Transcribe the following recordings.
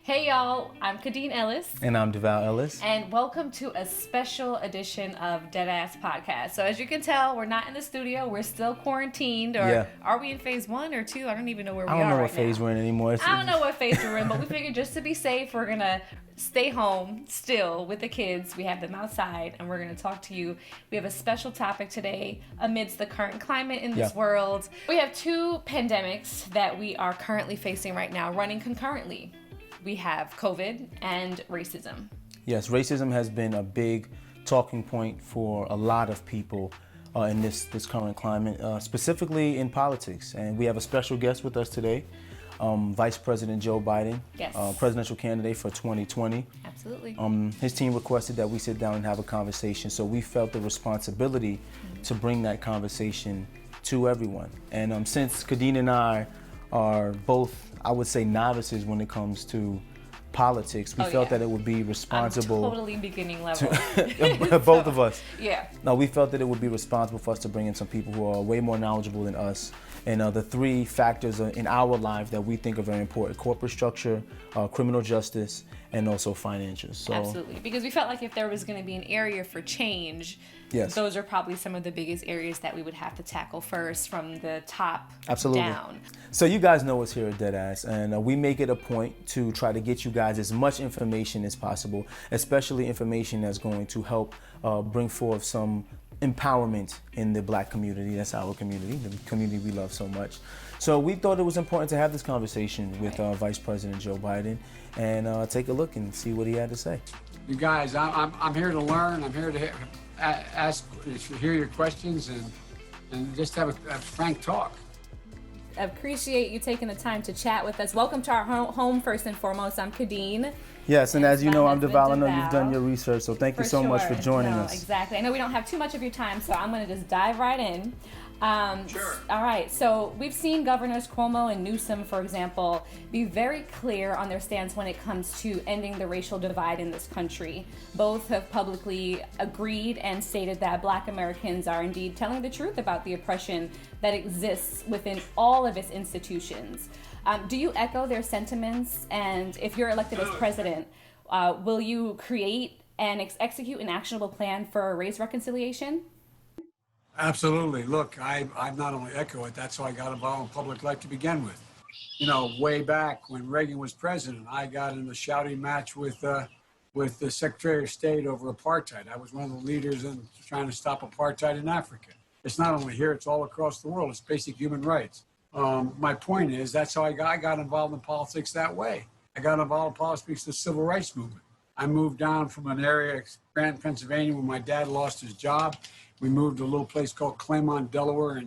Hey y'all, I'm Kadeen Ellis. And I'm Deval Ellis. And welcome to a special edition of Deadass Podcast. So as you can tell, we're not in the studio. We're still quarantined. Or are we in phase 1 or 2? I don't even know where we are right now. I don't know what phase we're in anymore. I don't know what phase we're in, but we figured just to be safe, we're going to stay home still with the kids. We have them outside, and we're going to talk to you. We have a special topic today amidst the current climate in this world. We have two pandemics that we are currently facing right now, running concurrently. We have COVID and racism. Yes, racism has been a big talking point for a lot of people in this current climate, specifically in politics. And we have a special guest with us today, Vice President Joe Biden, presidential candidate for 2020. Absolutely. His team requested that we sit down and have a conversation, so we felt the responsibility to bring that conversation to everyone. And since Kadeen and I are both, I would say, novices when it comes to politics, we felt that it would be responsible. I'm totally beginning level. Both of us. Yeah. No, we felt that it would be responsible for us to bring in some people who are way more knowledgeable than us. And the three factors in our life that we think are very important: corporate structure, criminal justice, and also financials. So, absolutely, because we felt like if there was going to be an area for change, those are probably some of the biggest areas that we would have to tackle first from the top down. So you guys know us here at Deadass, and we make it a point to try to get you guys as much information as possible, especially information that's going to help bring forth some empowerment in the Black community. That's our community, the community we love so much. So we thought it was important to have this conversation with Vice President Joe Biden and take a look and see what he had to say. You guys, I'm here to learn. I'm here to hear your questions and just have a frank talk. I appreciate you taking the time to chat with us. Welcome to our home first and foremost. I'm Kadeen. Yes, and as you know, I'm Deval. I know you've done your research, so thank you so much for joining us. Exactly. I know we don't have too much of your time, so I'm going to just dive right in. Sure. All right. So we've seen Governors Cuomo and Newsom, for example, be very clear on their stance when it comes to ending the racial divide in this country. Both have publicly agreed and stated that Black Americans are indeed telling the truth about the oppression that exists within all of its institutions. Do you echo their sentiments? And if you're elected as president, will you create and execute an actionable plan for race reconciliation? Absolutely. Look, I not only echo it, that's how I got involved in public life to begin with. You know, way back when Reagan was president, I got in a shouting match with the Secretary of State over apartheid. I was one of the leaders in trying to stop apartheid in Africa. It's not only here, it's all across the world. It's basic human rights. My point is, that's how I got involved in politics that way. I got involved in politics, the civil rights movement. I moved down from an area, Scranton, Pennsylvania, where my dad lost his job. We moved to a little place called Claymont, Delaware,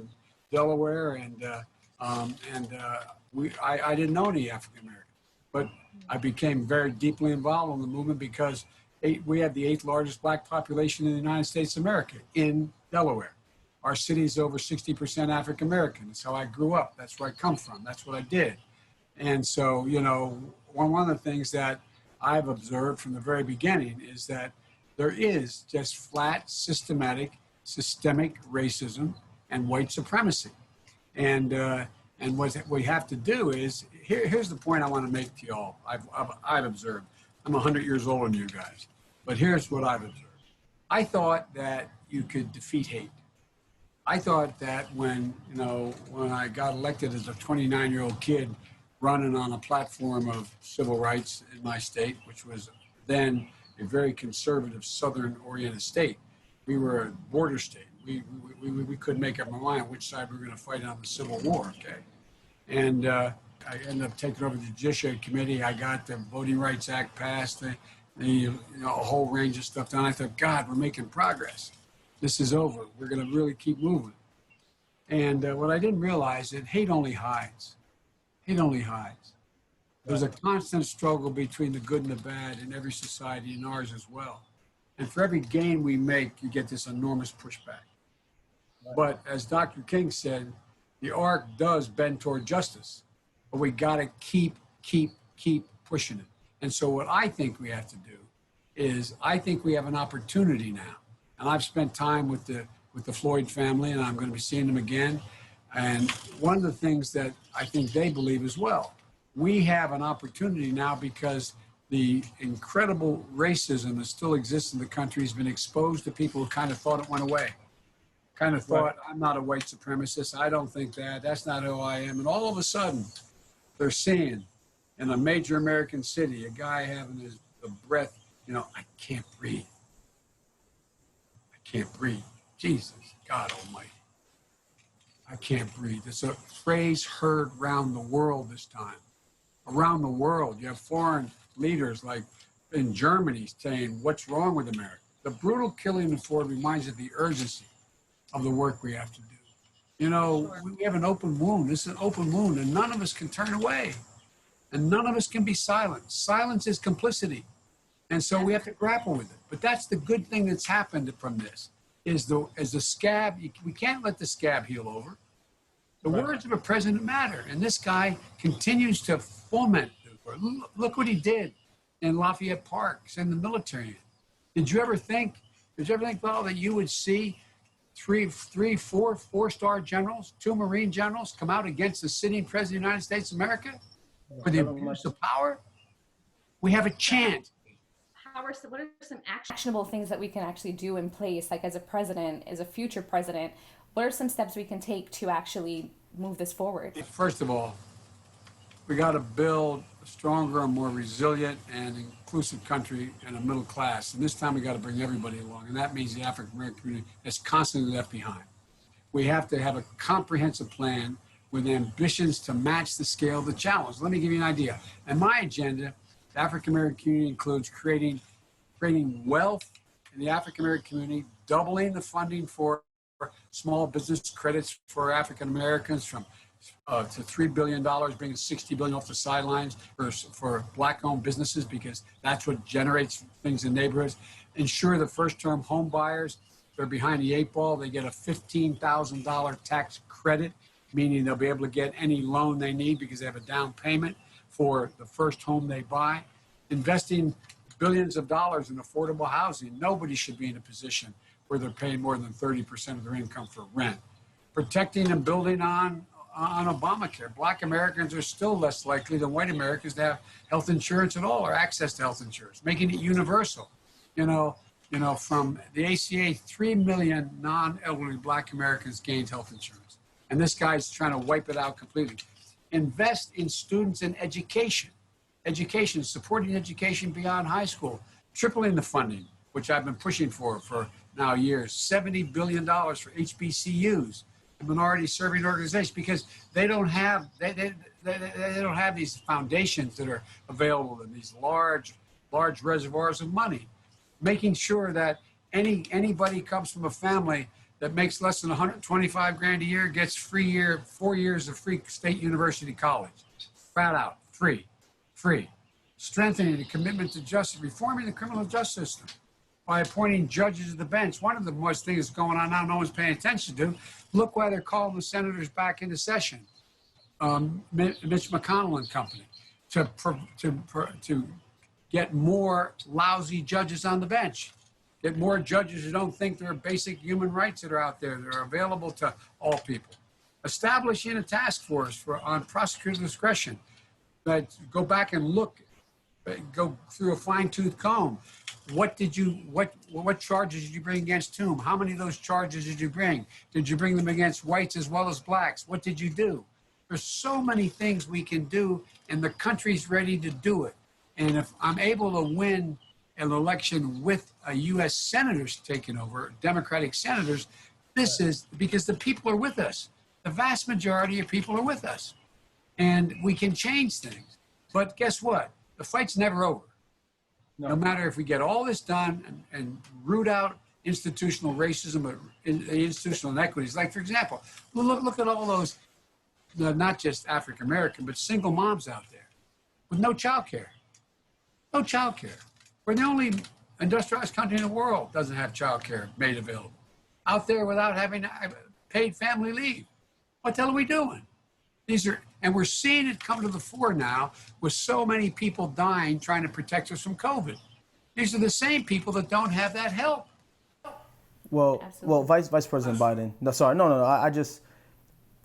and I didn't know any African American, but I became very deeply involved in the movement because we have the 8th largest Black population in the United States of America, in Delaware. Our city is over 60% African American. That's how I grew up. That's where I come from. That's what I did. And so, you know, one of the things that I've observed from the very beginning is that there is just flat, systemic racism and white supremacy. And what we have to do is, here's the point I want to make to y'all. I've observed. I'm 100 years older than you guys, but here's what I've observed. I thought that you could defeat hate. I thought that when I got elected as a 29-year-old kid running on a platform of civil rights in my state, which was then a very conservative, southern-oriented state. We were a border state. We couldn't make up our mind which side we were going to fight on the Civil War, okay? And I ended up taking over the Judiciary Committee. I got the Voting Rights Act passed, a whole range of stuff done. I thought, God, we're making progress. This is over. We're going to really keep moving. And what I didn't realize is that hate only hides. Hate only hides. There's a constant struggle between the good and the bad in every society, and ours as well. And for every gain we make, you get this enormous pushback. But as Dr. King said, the arc does bend toward justice, but we got to keep pushing it. And so what I think we have to do is, I think we have an opportunity now. And I've spent time with the Floyd family, and I'm going to be seeing them again. And one of the things that I think they believe as well we have an opportunity now because the incredible racism that still exists in the country has been exposed to people who kind of thought it went away. Kind of thought, I'm not a white supremacist. I don't think that. That's not who I am. And all of a sudden, they're seeing in a major American city, a guy having the breath, I can't breathe. I can't breathe. Jesus, God Almighty. I can't breathe. It's a phrase heard around the world this time. Around the world, you have foreign leaders like in Germany saying, what's wrong with America? The brutal killing in Ford reminds us of the urgency of the work we have to do. We have an open wound. This is an open wound, and none of us can turn away. And none of us can be silent. Silence is complicity. And so we have to grapple with it. But that's the good thing that's happened from this, is as the scab, we can't let the scab heal over. The words of a president matter. And this guy continues to foment. Look what he did in Lafayette Park, send the military in. Did you ever think, Paul, that you would see four-star generals, 2 Marine generals come out against the sitting president of the United States of America for the abuse of power? We have a chance. What are some actionable things that we can actually do in place, like as a president, as a future president? What are some steps we can take to actually move this forward? First of all, we got to build a stronger and more resilient and inclusive country and a middle class. And this time we got to bring everybody along. And that means the African American community is constantly left behind. We have to have a comprehensive plan with ambitions to match the scale of the challenge. Let me give you an idea. And my agenda, the African American community, includes creating wealth in the African American community, doubling the funding for small business credits for African Americans from to $3 billion, bringing $60 billion off the sidelines for Black-owned businesses, because that's what generates things in neighborhoods. Ensure the first-term home buyers, they're behind the 8 ball. They get a $15,000 tax credit, meaning they'll be able to get any loan they need because they have a down payment for the first home they buy. Investing billions of dollars in affordable housing. Nobody should be in a position where they're paying more than 30% of their income for rent. Protecting and building on Obamacare. Black Americans are still less likely than white Americans to have health insurance at all or access to health insurance, making it universal. From the ACA, 3 million non-elderly Black Americans gained health insurance. And this guy's trying to wipe it out completely. Invest in students and education. Education, supporting education beyond high school, tripling the funding, which I've been pushing for now years, $70 billion for HBCUs, and minority serving organizations, because they don't have these foundations that are available in these large reservoirs of money. Making sure that anybody comes from a family that makes less than 125 grand a year gets 4 years of free state university college, flat out, free. Strengthening the commitment to justice, reforming the criminal justice system by appointing judges to the bench. One of the most things going on now no one's paying attention to. Look why they're calling the senators back into session. Mitch McConnell and company to get more lousy judges on the bench. Get more judges who don't think there are basic human rights that are out there that are available to all people. Establishing a task force on prosecutor discretion. But go back and go through a fine-tooth comb. What charges did you bring against whom? How many of those charges did you bring? Did you bring them against whites as well as blacks? What did you do? There's so many things we can do, and the country's ready to do it. And if I'm able to win an election with a U.S. senators taking over, Democratic senators, this is because the people are with us. The vast majority of people are with us. And we can change things. But guess what? The fight's never over. No matter if we get all this done and root out institutional racism or institutional inequities. Like, for example, look at all those, not just African American, but single moms out there with no child care. No child care. We're the only industrialized country in the world that doesn't have child care made available. Out there without having paid family leave. What the hell are we doing? And we're seeing it come to the fore now with so many people dying trying to protect us from COVID. These are the same people that don't have that help. Well, Vice President Biden.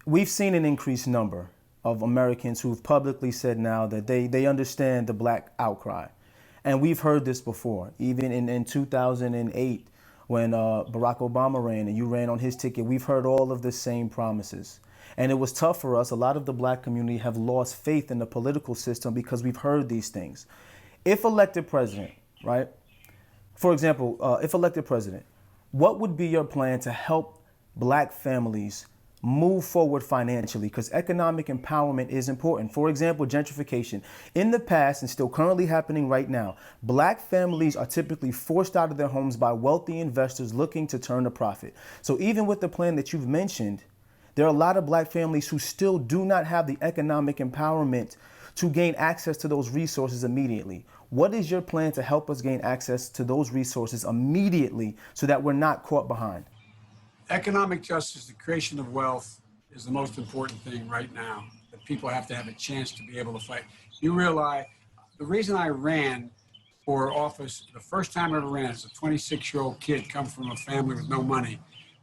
We've seen an increased number of Americans who've publicly said now that they understand the black outcry. And we've heard this before, even in 2008 when Barack Obama ran and you ran on his ticket. We've heard all of the same promises. And it was tough for us. A lot of the black community have lost faith in the political system because we've heard these things. If elected president, right? For example, if elected president, what would be your plan to help black families move forward financially? Because economic empowerment is important. For example, gentrification. In the past, and still currently happening right now, black families are typically forced out of their homes by wealthy investors looking to turn a profit. So even with the plan that you've mentioned, there are a lot of black families who still do not have the economic empowerment to gain access to those resources immediately. What is your plan to help us gain access to those resources immediately so that we're not caught behind? Economic justice, the creation of wealth, is the most important thing right now, that people have to have a chance to be able to fight. You realize the reason I ran for office, the first time I ever ran as a 26-year-old kid, come from a family with no money,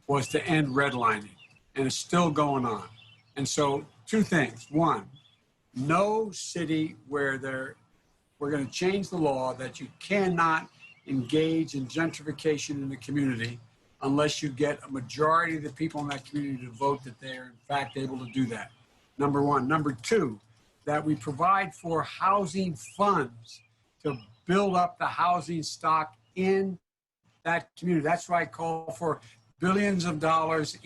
was to end redlining. And it's still going on. And so two things. One, no city where we're going to change the law that you cannot engage in gentrification in the community unless you get a majority of the people in that community to vote that they are in fact able to do that. Number one. Number two, that we provide for housing funds to build up the housing stock in that community. That's why I call for billions of dollars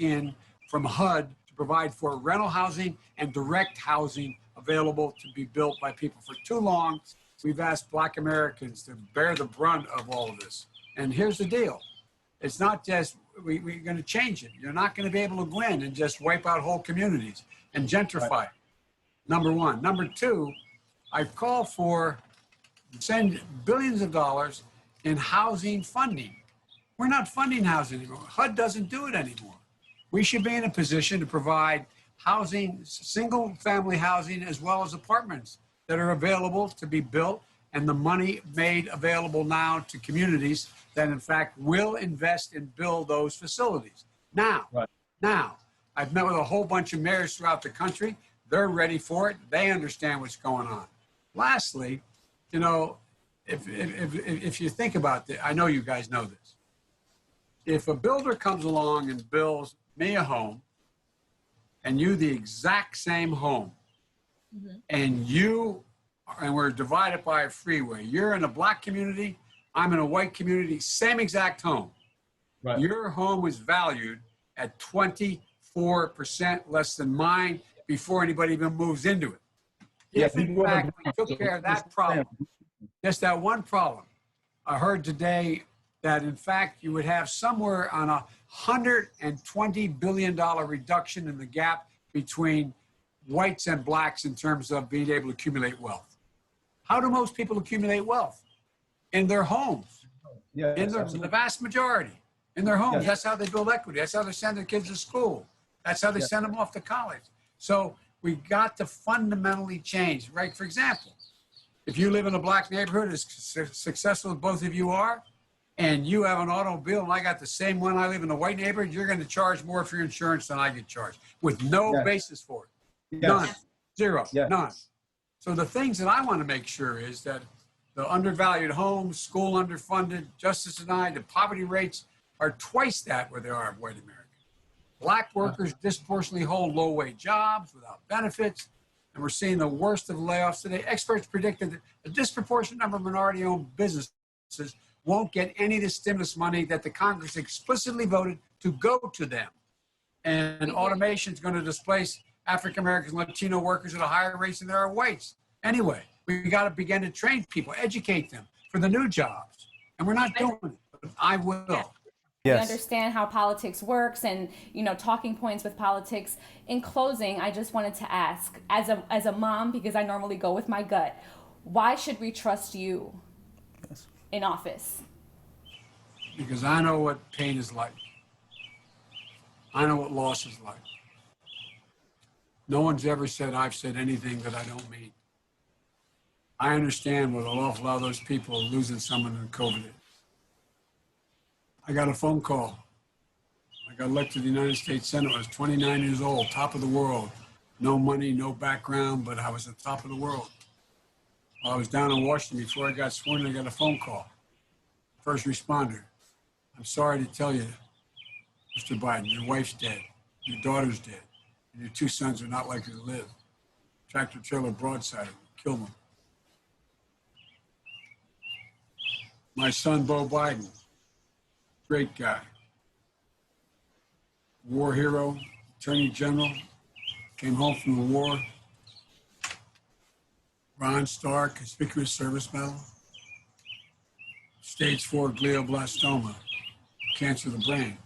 from HUD to provide for rental housing and direct housing available to be built by people. For too long, we've asked black Americans to bear the brunt of all of this. And here's the deal. It's not just, we're going to change it. You're not going to be able to go in and just wipe out whole communities and gentrify it. Number one. Number two, I call for send billions of dollars in housing funding. We're not funding housing anymore. HUD doesn't do it anymore. We should be in a position to provide housing, single family housing, as well as apartments that are available to be built, and the money made available now to communities that in fact will invest and build those facilities. Now, I've met with a whole bunch of mayors throughout the country. They're ready for it. They understand what's going on. Lastly, you know, if you think about it, I know you guys know this. If a builder comes along and builds me a home, and you the exact same home, and we're divided by a freeway. You're in a black community, I'm in a white community, same exact home. Right. Your home was valued at 24% less than mine before anybody even moves into it. If in fact we took care of that problem, just that one problem, I heard today that in fact you would have somewhere on $120 billion reduction in the gap between whites and blacks in terms of being able to accumulate wealth. How do most people accumulate wealth? In their homes. Yeah, the vast majority. In their homes. Yes. That's how they build equity. That's how they send their kids to school. That's how they send them off to college. So we got to fundamentally change, right? For example, if you live in a black neighborhood as successful as both of you are, and you have an automobile and I got the same one, I live in a white neighborhood, you're going to charge more for your insurance than I get charged with no basis for it. Yes. None. Zero. Yes. None. So the things that I want to make sure is that the undervalued homes, school underfunded, justice denied, the poverty rates are twice that where they are of white Americans. Black workers disproportionately hold low-wage jobs without benefits, and we're seeing the worst of layoffs today. Experts predicted that a disproportionate number of minority-owned businesses won't get any of the stimulus money that the Congress explicitly voted to go to them. And automation is going to displace African Americans, Latino workers at a higher rate than there are whites. Anyway, we got to begin to train people, educate them for the new jobs. And we're not doing it, but I will. Yes. We understand how politics works and, you know, talking points with politics. In closing, I just wanted to ask, as a mom, because I normally go with my gut, why should we trust you in office? Because I know what pain is like. I know what loss is like. No one's ever said I've said anything that I don't mean. I understand what an awful lot of those people are losing someone in COVID. I got a phone call. I got elected to the United States Senate. I was 29 years old, top of the world. no money, no background, but I was on top of the world. While I was down in Washington, before I got sworn in, I got a phone call. First responder. I'm sorry to tell you, Mr. Biden, your wife's dead, your daughter's dead, and your 2 sons are not likely to live. Tractor trailer broadsided them, killed them. My son, Beau Biden, great guy. War hero, attorney general, came home from the war. Bronze Star, Conspicuous Service Medal. Stage 4 glioblastoma, cancer of the brain.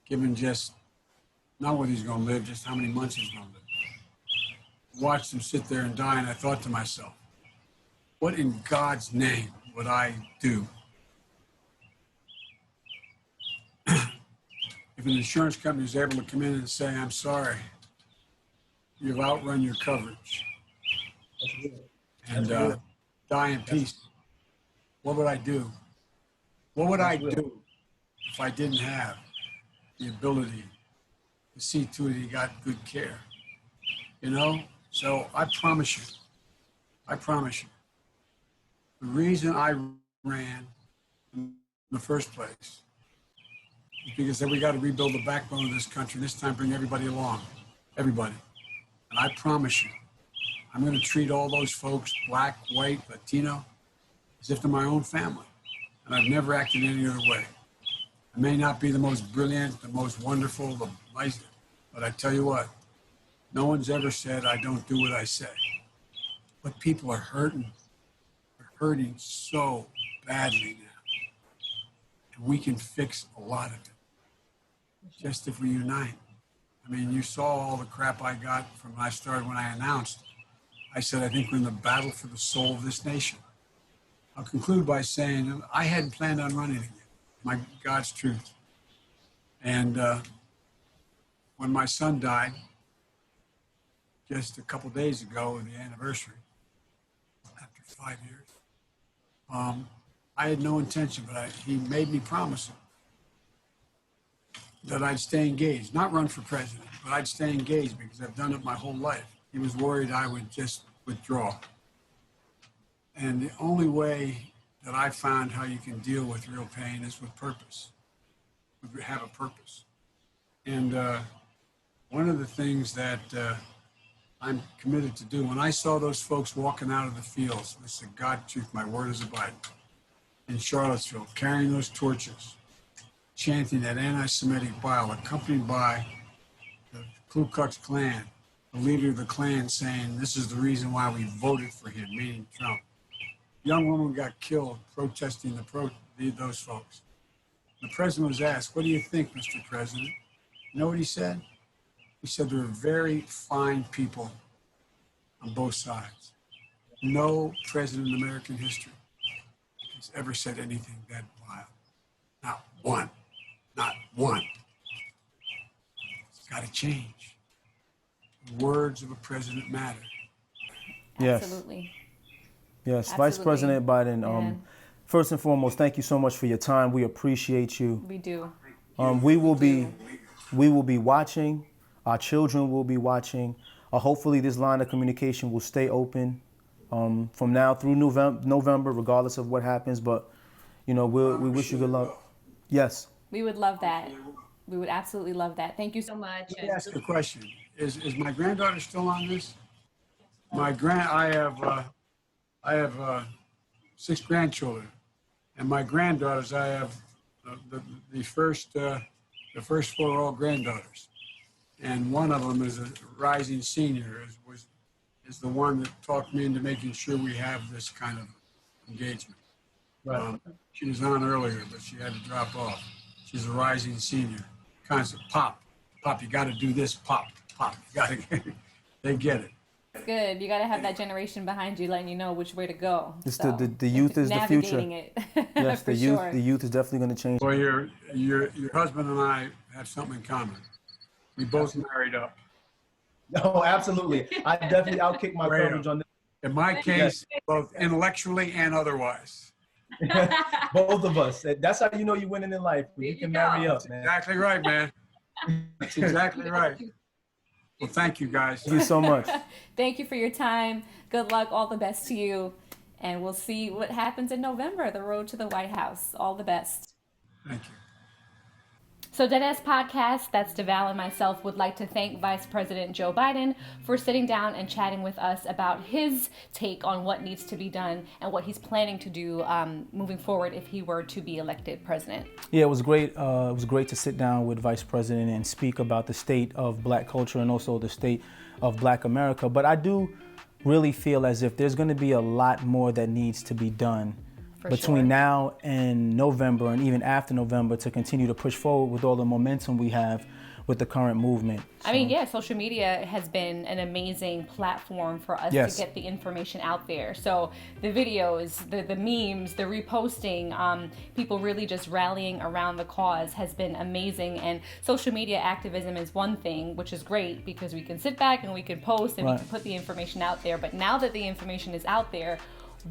Given just not what he's going to live, just how many months he's going to live. Watched him sit there and die, and I thought to myself, what in God's name would I do if an insurance company is able to come in and say, I'm sorry, you've outrun your coverage, and die in peace? What would I do? What would I do if I didn't have the ability to see to it he got good care? You know? So I promise you, the reason I ran in the first place is because we got to rebuild the backbone of this country, and this time bring everybody along, everybody. And I promise you, I'm going to treat all those folks, black, white, Latino, as if they're my own family. And I've never acted any other way. I may not be the most brilliant, the most wonderful, the nicest, but I tell you what, no one's ever said I don't do what I say. But people are hurting. They're hurting so badly now. And we can fix a lot of it, just if we unite. I mean, you saw all the crap I got from when I started, when I announced. I said, I think we're in the battle for the soul of this nation. I'll conclude by saying I hadn't planned on running again, my God's truth. And when my son died, just a couple days ago, the anniversary, after 5 years, I had no intention, but he made me promise him that I'd stay engaged, not run for president, but I'd stay engaged because I've done it my whole life. He was worried I would just withdraw. And the only way that I found how you can deal with real pain is with purpose. We have a purpose. And one of the things that I'm committed to do, when I saw those folks walking out of the fields, I said, God, truth, my word is abiding, in Charlottesville, carrying those torches, chanting that anti-Semitic bile, accompanied by the Ku Klux Klan, the leader of the Klan saying, this is the reason why we voted for him, meaning Trump. Young woman got killed protesting those folks. The president was asked, what do you think, Mr. President? You know what he said? He said there are very fine people on both sides. No president in American history has ever said anything that vile. Not one. Not one. It's got to change. The words of a president matter. Yes. Absolutely. Yes, Absolutely. Vice President Biden, first and foremost, thank you so much for your time. We appreciate you. We do. We will be watching. Our children will be watching. Hopefully this line of communication will stay open from now through November, regardless of what happens. But, you know, we wish you good luck. Yes. We would love that. We would absolutely love that. Thank you so much. Let me ask a question. Is my granddaughter still on this? I have 6 grandchildren, and my granddaughters, I have the first 4 are all granddaughters, and one of them is a rising senior. Is the one that talked me into making sure we have this kind of engagement. Right. She was on earlier, but she had to drop off. She's a rising senior. Concept, pop, you got to do this, pop, you got to. They get it. It's good. You got to have that generation behind you, letting you know which way to go. It's the youth is the future. Navigating it. Yes, the youth. Sure. The youth is definitely going to change. Well, your husband and I have something in common. We both married up. No, absolutely. I'll kick my coverage on this. In my case, both intellectually and otherwise. Both of us. That's how you know you're winning in life. When you can marry up, man. Exactly right, man. That's exactly right. Well, thank you, guys. Thank you so much. Thank you for your time. Good luck. All the best to you. And we'll see what happens in November, the road to the White House. All the best. Thank you. So Deadass Podcast, that's DeVal and myself, would like to thank Vice President Joe Biden for sitting down and chatting with us about his take on what needs to be done and what he's planning to do moving forward if he were to be elected president. Yeah, it was great. It was great to sit down with Vice President and speak about the state of Black culture and also the state of Black America. But I do really feel as if there's going to be a lot more that needs to be done between now and November and even after November to continue to push forward with all the momentum we have with the current movement. So, I mean, yeah, social media has been an amazing platform for us to get the information out there. So the videos, the memes, the reposting, people really just rallying around the cause has been amazing. And social media activism is one thing, which is great because we can sit back and we can post and we can put the information out there. But now that the information is out there,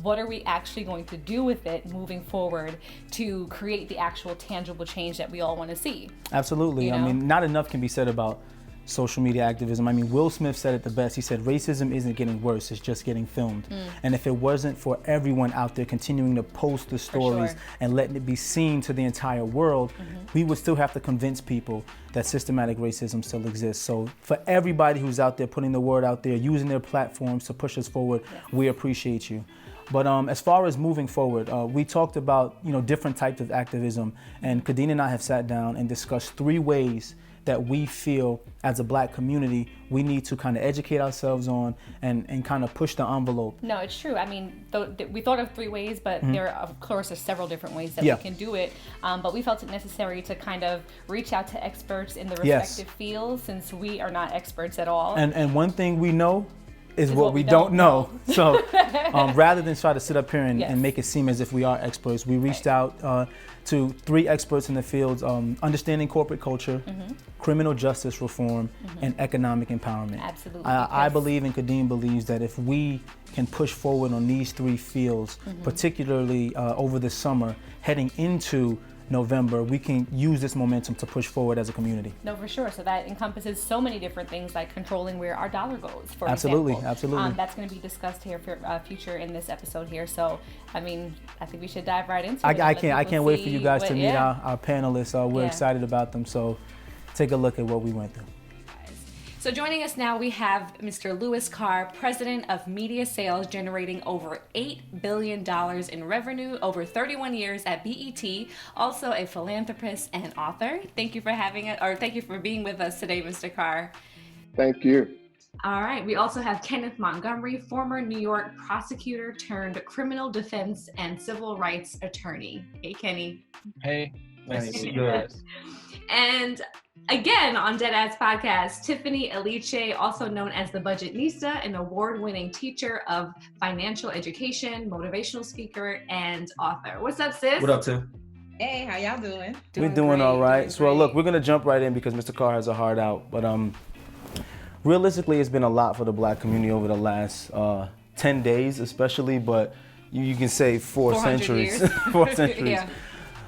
what are we actually going to do with it moving forward to create the actual tangible change that we all want to see? Absolutely. You know? I mean, not enough can be said about social media activism. I mean, Will Smith said it the best. He said, racism isn't getting worse, it's just getting filmed. And if it wasn't for everyone out there continuing to post the stories and letting it be seen to the entire world, we would still have to convince people that systematic racism still exists. So for everybody who's out there putting the word out there, using their platforms to push us forward, we appreciate you. But as far as moving forward, we talked about different types of activism, and Kadeen and I have sat down and discussed 3 ways that we feel as a Black community we need to kind of educate ourselves on and kind of push the envelope. No, it's true. I mean, we thought of 3 ways, but there are, of course, several different ways that we can do it. But we felt it necessary to kind of reach out to experts in the respective fields, since we are not experts at all. And one thing we know is what we don't know. So rather than try to sit up here and make it seem as if we are experts, we reached out to 3 experts in the fields, understanding corporate culture, criminal justice reform, and economic empowerment. Absolutely. I believe, and Kadeen believes, that if we can push forward on these 3 fields, particularly over the summer, heading into November, we can use this momentum to push forward as a community. No, for sure. So that encompasses so many different things, like controlling where our dollar goes, for Absolutely. example. That's going to be discussed here for future in this episode here. So, I mean, I think we should dive right into it. I can't wait for you guys to meet our panelists. We're excited about them. So take a look at what we went through. So joining us now, we have Mr. Louis Carr, president of Media Sales, generating over $8 billion in revenue over 31 years at BET, also a philanthropist and author. Thank you for thank you for being with us today, Mr. Carr. Thank you. All right. We also have Kenneth Montgomery, former New York prosecutor turned criminal defense and civil rights attorney. Hey, Kenny. Hey, nice to see you guys. And again, on Deadass Podcast, Tiffany Aliche, also known as the Budgetnista, an award-winning teacher of financial education, motivational speaker, and author. What's up, sis? What up, Tim? Hey, how y'all doing? We're doing all right. So, look, we're going to jump right in because Mr. Carr has a hard out. But realistically, it's been a lot for the Black community over the last 10 days, especially. But you can say 4 centuries. 4 centuries. Yeah.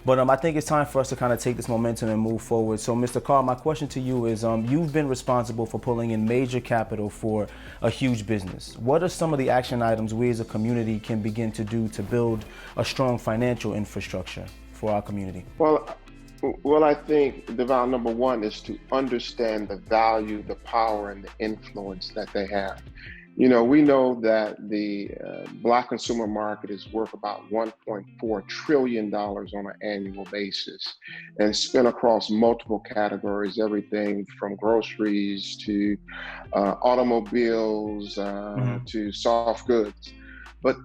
But I think it's time for us to kind of take this momentum and move forward. So, Mr. Carr, my question to you is, you've been responsible for pulling in major capital for a huge business. What are some of the action items we as a community can begin to do to build a strong financial infrastructure for our community? Well, I think, DeVal, number 1 is to understand the value, the power, and the influence that they have. We know that the Black consumer market is worth about $1.4 trillion on an annual basis and spent across multiple categories, everything from groceries to automobiles to soft goods. But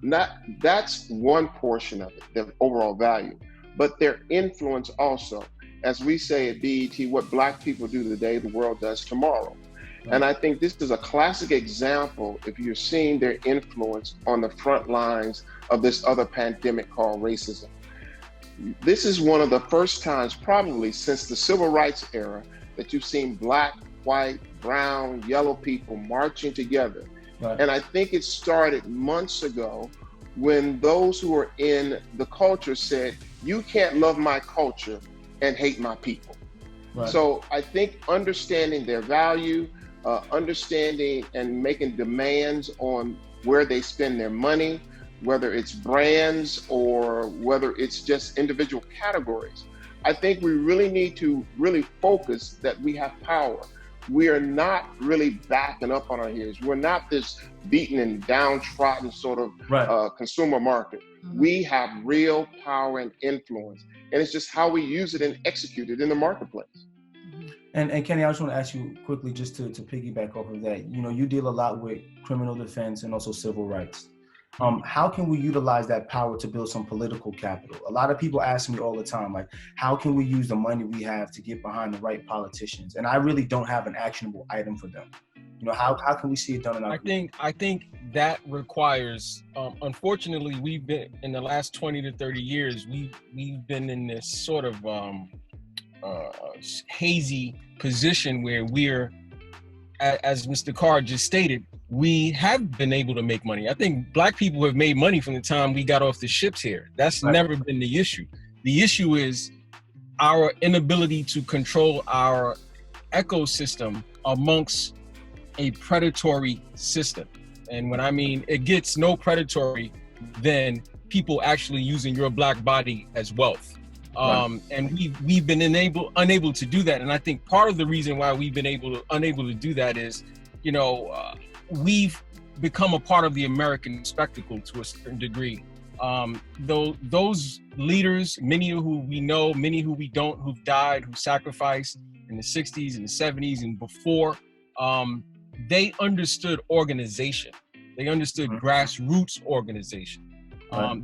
that's one portion of it, the overall value. But their influence also, as we say at BET, what Black people do today, the world does tomorrow. And I think this is a classic example if you're seeing their influence on the front lines of this other pandemic called racism. This is one of the first times probably since the civil rights era that you've seen Black, white, brown, yellow people marching together. Right. And I think it started months ago when those who were in the culture said, you can't love my culture and hate my people. Right. So I think understanding their value, understanding and making demands on where they spend their money, whether it's brands or whether it's just individual categories. I think we really need to really focus that we have power. We are not really backing up on our heels. We're not this beaten and downtrodden sort of consumer market. We have real power and influence, and it's just how we use it and execute it in the marketplace. And Kenny, I just want to ask you quickly, just to piggyback off of that. You know, you deal a lot with criminal defense and also civil rights. How can we utilize that power to build some political capital? A lot of people ask me all the time, like, how can we use the money we have to get behind the right politicians? And I really don't have an actionable item for them. You know, how can we see it done in our I think that requires, unfortunately, we've been in the last 20 to 30 years, we've been in this sort of hazy position where we're, as Mr. Carr just stated, we have been able to make money. I think Black people have made money from the time we got off the ships here. That's never been the issue. The issue is our inability to control our ecosystem amongst a predatory system. And when I mean it gets no predatory than people actually using your Black body as wealth. And we've been unable to do that. And I think part of the reason why we've been unable to do that is, you know, we've become a part of the American spectacle to a certain degree. Though those leaders, many who we know, many who we don't, who've died, who sacrificed in the 60s and the 70s and before, they understood organization. They understood grassroots organization.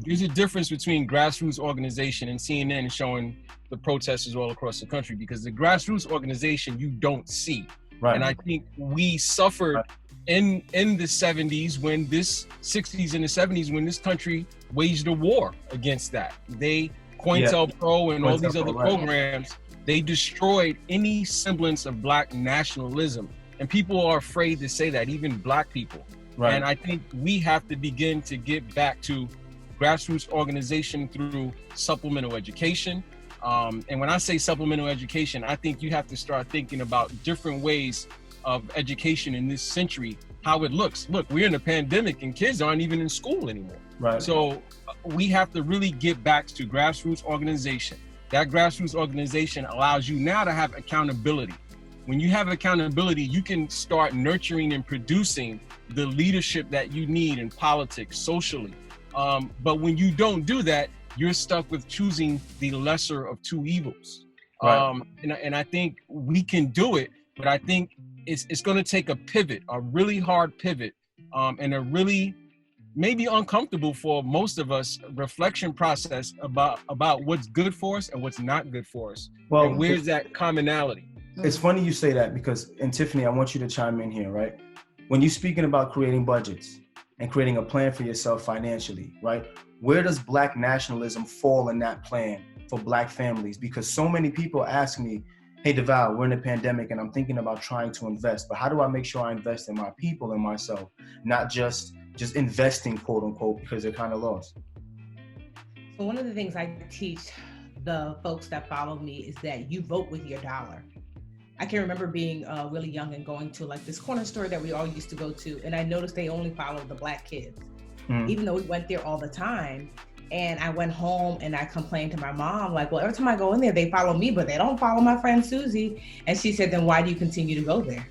There's a difference between grassroots organization and CNN showing the protesters all across the country, because the grassroots organization you don't see. And I think we suffered in the 70s when this 60s and the 70s when this country waged a war against that. They, COINTELPRO and all these other programs, they destroyed any semblance of Black nationalism. And people are afraid to say that, even Black people. And I think we have to begin to get back to grassroots organization through supplemental education. And when I say supplemental education, I think you have to start thinking about different ways of education in this century, how it looks. Look, we're in a pandemic and kids aren't even in school anymore. So we have to really get back to grassroots organization. That grassroots organization allows you now to have accountability. When you have accountability, you can start nurturing and producing the leadership that you need in politics, socially. But when you don't do that, you're stuck with choosing the lesser of two evils. And I think we can do it, but I think it's going to take a pivot, a really hard pivot, and a really maybe uncomfortable for most of us reflection process about what's good for us and what's not good for us. Well, and where's that commonality? It's funny you say that, because, and Tiffany, I want you to chime in here, right? When you're speaking about creating budgets and creating a plan for yourself financially, right? Where does Black nationalism fall in that plan for Black families? Because so many people ask me, hey, Deval, we're in a pandemic and I'm thinking about trying to invest, but how do I make sure I invest in my people and myself, not just investing, quote unquote, because they're kind of lost? So one of the things I teach the folks that follow me is that you vote with your dollar. I can remember being really young and going to like this corner store that we all used to go to, and I noticed they only followed the Black kids, even though we went there all the time. And I went home and I complained to my mom, like, well, every time I go in there, they follow me, but they don't follow my friend Susie. And she said, then why do you continue to go there?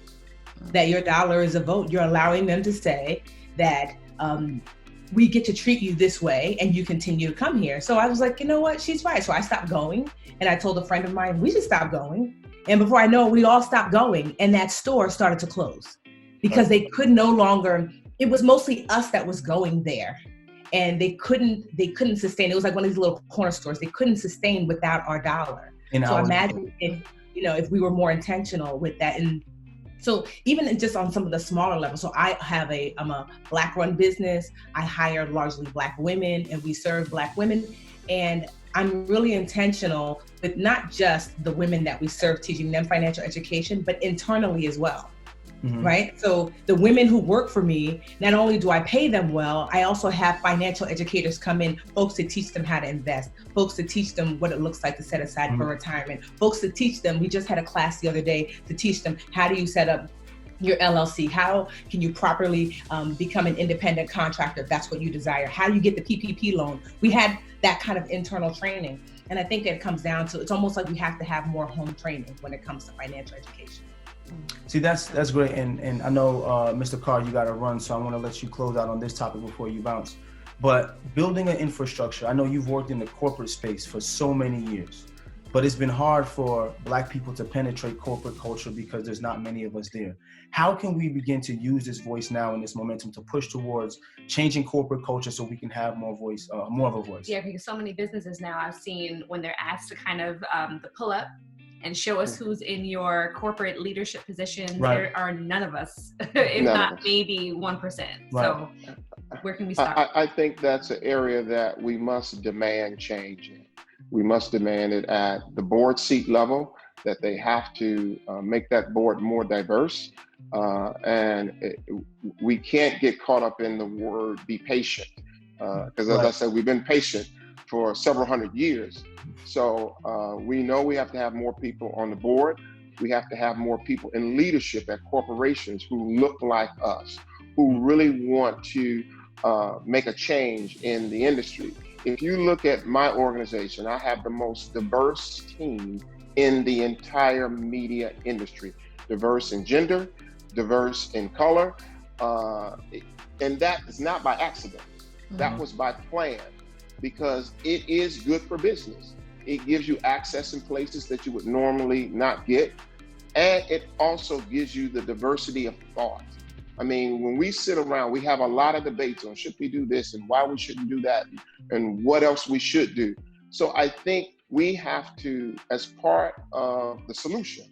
That your dollar is a vote. You're allowing them to say that we get to treat you this way and you continue to come here. So I was like, you know what? She's right. So I stopped going, and I told a friend of mine, we should stop going. And before I know it, we all stopped going, and that store started to close because they could no longer, it was mostly us that was going there, and they couldn't sustain. It was like one of these little corner stores. They couldn't sustain without our dollar. So imagine if we were more intentional with that. And so even just on some of the smaller levels, so I'm a Black run business. I hire largely Black women and we serve Black women. And I'm really intentional with not just the women that we serve, teaching them financial education, but internally as well, right? So the women who work for me, not only do I pay them well, I also have financial educators come in, folks to teach them how to invest, folks to teach them what it looks like to set aside for retirement, folks to teach them, we just had a class the other day to teach them how do you set up your LLC? How can you properly become an independent contractor if that's what you desire? How do you get the PPP loan? We had that kind of internal training. And I think it comes down to, it's almost like we have to have more home training when it comes to financial education. See, that's great. And I know, Mr. Carr, you got to run, so I want to let you close out on this topic before you bounce. But building an infrastructure, I know you've worked in the corporate space for so many years, but it's been hard for Black people to penetrate corporate culture because there's not many of us there. How can we begin to use this voice now and this momentum to push towards changing corporate culture so we can have more voice, more of a voice? Yeah, because so many businesses now I've seen when they're asked to kind of the pull up and show us who's in your corporate leadership position, there are none of us, if not maybe 1%. Right. So where can we start? I think that's an area that we must demand change in. We must demand it at the board seat level, that they have to make that board more diverse. We can't get caught up in the word be patient. Because as I said, we've been patient for several hundred years. So we know we have to have more people on the board. We have to have more people in leadership at corporations who look like us, who really want to make a change in the industry. If you look at my organization, I have the most diverse team in the entire media industry. Diverse in gender, diverse in color, and that is not by accident. That was by plan, because it is good for business. It gives you access in places that you would normally not get, and it also gives you the diversity of thought. I mean, when we sit around, we have a lot of debates on should we do this and why we shouldn't do that and what else we should do. So I think we have to, as part of the solution,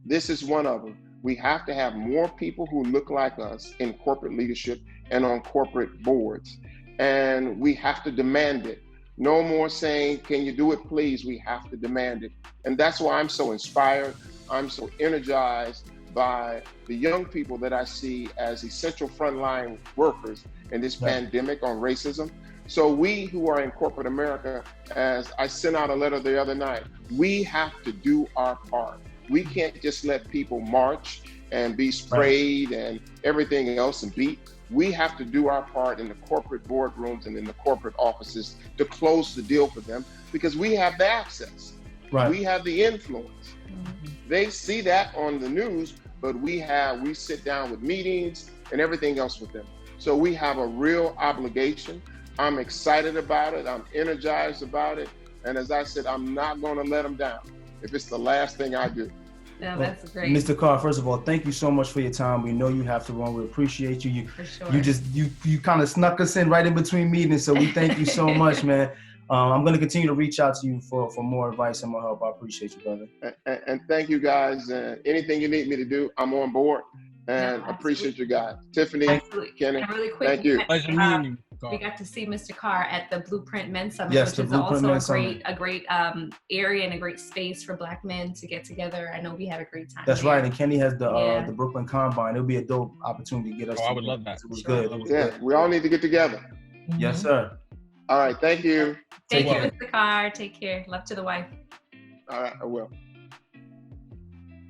this is one of them, we have to have more people who look like us in corporate leadership and on corporate boards. And we have to demand it. No more saying, can you do it, please? We have to demand it. And that's why I'm so inspired. I'm so energized by the young people that I see as essential frontline workers in this pandemic on racism. So we who are in corporate America, as I sent out a letter the other night, we have to do our part. We can't just let people march and be sprayed and everything else and beat. We have to do our part in the corporate boardrooms and in the corporate offices to close the deal for them, because we have the access. We have the influence. They see that on the news, but we sit down with meetings and everything else with them. So we have a real obligation. I'm excited about it. I'm energized about it. And as I said, I'm not going to let them down if it's the last thing I do. No, that's great. Mr. Carr, first of all, thank you so much for your time. We know you have to run. We appreciate you. You kind of snuck us in right in between meetings, so we thank you so much, man. I'm going to continue to reach out to you for more advice and more help. I appreciate you, brother. And thank you, guys. Anything you need me to do, I'm on board. And appreciate you guys. Tiffany, Kenneth, really quick, thank you. Pleasure meeting you. We got to see Mr. Carr at the Blueprint Men's Summit, Yes, which is Blueprint also Men's a great area and a great space for Black men to get together. I know we had a great time. That's right. And Kenny has the Brooklyn Combine. It'll be a dope opportunity to get us. I would love that. It was good. We all need to get together. Yes, sir. All right. Thank you. Thank you, Mr. Carr. Take care. Love to the wife. All right. I will.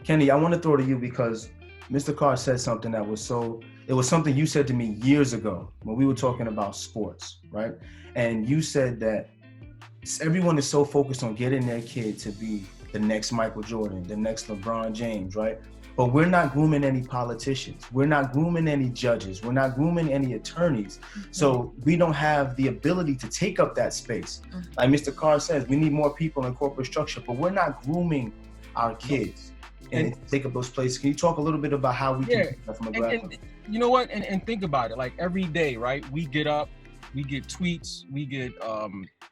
Kenny, I want to throw to you because Mr. Carr said something it was something you said to me years ago when we were talking about sports, right? And you said that everyone is so focused on getting their kid to be the next Michael Jordan, the next LeBron James, right? But we're not grooming any politicians. We're not grooming any judges. We're not grooming any attorneys. So we don't have the ability to take up that space. Like Mr. Carr says, we need more people in corporate structure, but we're not grooming our kids and take up those places. Can you talk a little bit about how we can do that from a grassroots? You know what? And think about it. Like every day, right? We get up, we get tweets, we get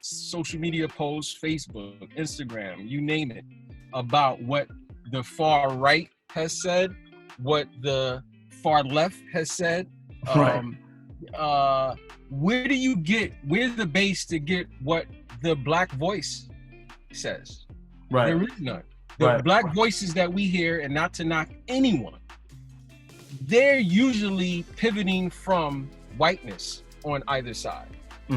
social media posts, Facebook, Instagram, you name it, about what the far right has said, what the far left has said. Where's the base to get what the Black voice says? Right. There is none. The Black voices that we hear, and not to knock anyone, they're usually pivoting from whiteness on either side.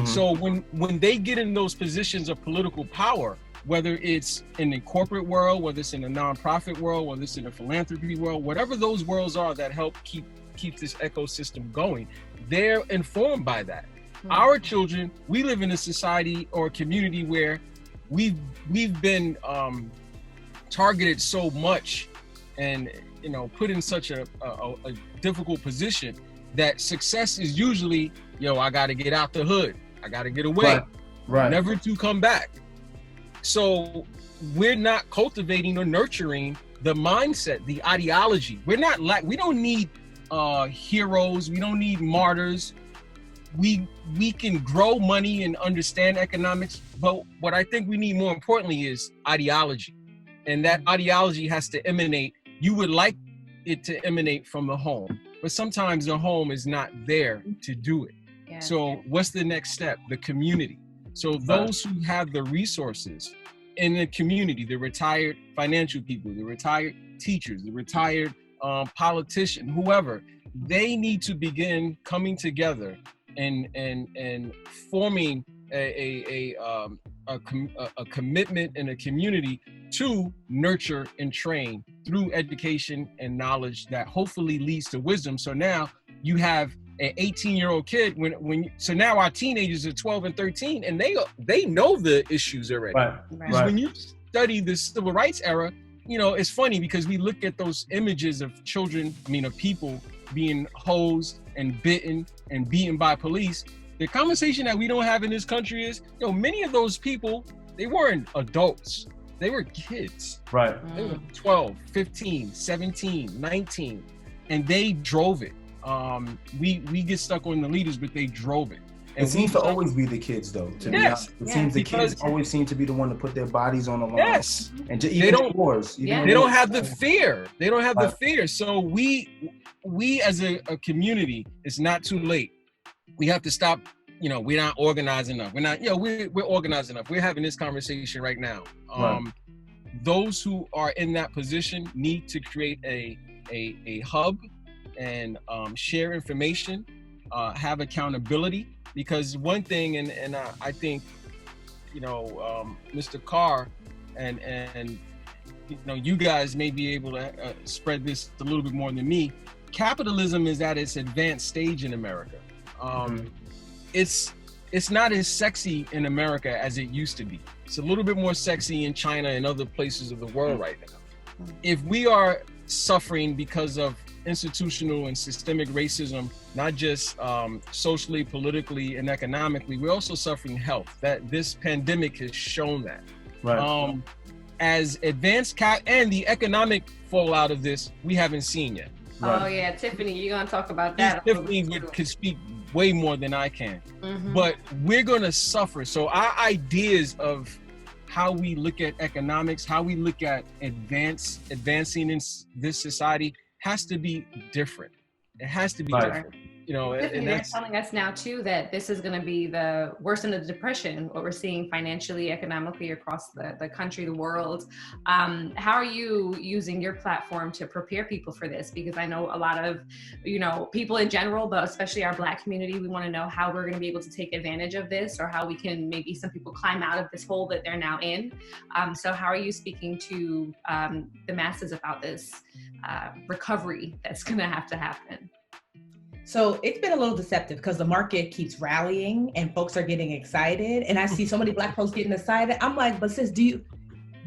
So when they get in those positions of political power, whether it's in the corporate world, whether it's in the nonprofit world, whether it's in the philanthropy world, whatever those worlds are that help keep this ecosystem going, they're informed by that. Our children, we live in a society or a community where we've been targeted so much and put in such a difficult position that success is usually, I got to get out the hood, I got to get away, right, never to come back. So we're not cultivating or nurturing the mindset, the ideology. We don't need heroes, we don't need martyrs. We can grow money and understand economics, but what I think we need more importantly is ideology. And that ideology has to emanate, you would like it to emanate from the home, but sometimes the home is not there to do it. Yeah. So what's the next step? The community. So those who have the resources in the community, the retired financial people, the retired teachers, the retired politician, whoever, they need to begin coming together and forming a commitment in a community to nurture and train through education and knowledge that hopefully leads to wisdom. So now you have an 18-year-old kid so now our teenagers are 12 and 13 and they know the issues already. Because when you study the civil rights era, it's funny because we look at those images of children, of people being hosed and bitten and beaten by police. The conversation that we don't have in this country is, many of those people, they weren't adults. They were kids. Right. They were 12, 15, 17, 19, and they drove it. We get stuck on the leaders, but they drove it. And it seems to always be the kids, though. To be honest, it seems the kids always seem to be the one to put their bodies on the line. Yes, and even in wars. They don't have the fear. They don't have the fear. So we as a community, it's not too late. We have to stop. We're not organized enough. We're not. We're organized enough. We're having this conversation right now. Those who are in that position need to create a hub and share information, have accountability. Because one thing, and I think, Mr. Carr and you guys may be able to spread this a little bit more than me. Capitalism is at its advanced stage in America. It's not as sexy in America as it used to be. It's a little bit more sexy in China and other places of the world right now. If we are suffering because of institutional and systemic racism, not just socially, politically, and economically, we're also suffering health. That this pandemic has shown that. Right. As advanced and the economic fallout of this, we haven't seen yet. Oh yeah, Tiffany, you're gonna talk about that. Tiffany could speak way more than I can, but we're gonna suffer. So our ideas of how we look at economics, how we look at advancing in this society has to be different. It has to be different. And they're telling us now too that this is going to be the worst in the depression, what we're seeing financially, economically across the country, the world. How are you using your platform to prepare people for this? Because I know a lot of, people in general, but especially our Black community, we want to know how we're going to be able to take advantage of this, or how we can maybe some people climb out of this hole that they're now in. So how are you speaking to the masses about this recovery that's going to have to happen? So it's been a little deceptive because the market keeps rallying and folks are getting excited. And I see so many Black folks getting excited. I'm like, but sis, do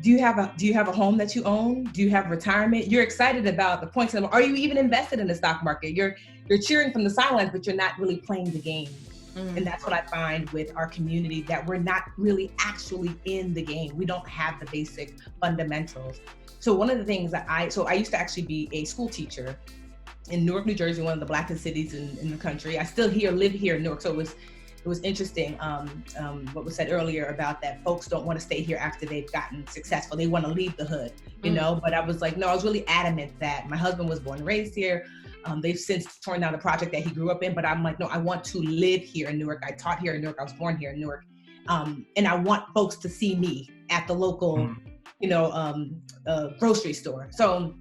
you have a home that you own? Do you have retirement? You're excited about the points. Are you even invested in the stock market? You're cheering from the sidelines, but you're not really playing the game. And that's what I find with our community, that we're not really actually in the game. We don't have the basic fundamentals. So one of the things that I used to actually be a school teacher in Newark, New Jersey, one of the blackest cities in the country. I still live here in Newark, so it was interesting what was said earlier about that folks don't want to stay here after they've gotten successful. They want to leave the hood, but I was like, no, I was really adamant that my husband was born and raised here. They've since torn down the project that he grew up in, but I'm like, no, I want to live here in Newark. I taught here in Newark. I was born here in Newark. And I want folks to see me at the local, grocery store. So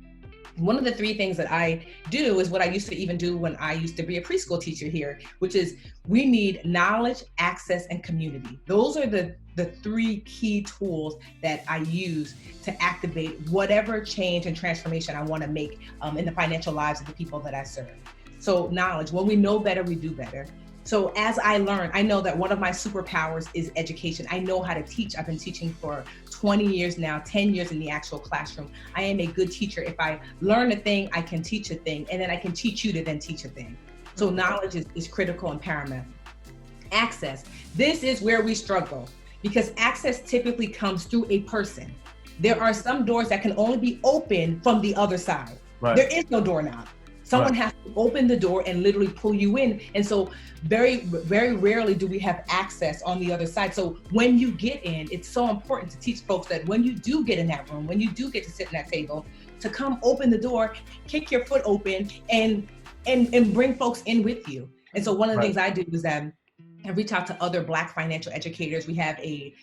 one of the three things that I do is what I used to even do when I used to be a preschool teacher here, which is we need knowledge, access, and community. Those are the the 3 key tools that I use to activate whatever change and transformation I want to make in the financial lives of the people that I serve. So knowledge, when we know better, we do better. So as I learn, I know that one of my superpowers is education. I know how to teach. I've been teaching for 20 years now, 10 years in the actual classroom. I am a good teacher. If I learn a thing, I can teach a thing, and then I can teach you to then teach a thing. So knowledge is critical and paramount. Access. This is where we struggle because access typically comes through a person. There are some doors that can only be opened from the other side. Right. There is no doorknob. Someone has to open the door and literally pull you in. And so very, very rarely do we have access on the other side. So when you get in, it's so important to teach folks that when you do get in that room, when you do get to sit in that table, to come open the door, kick your foot open and bring folks in with you. And so one of the things I do is that I reach out to other Black financial educators. We have a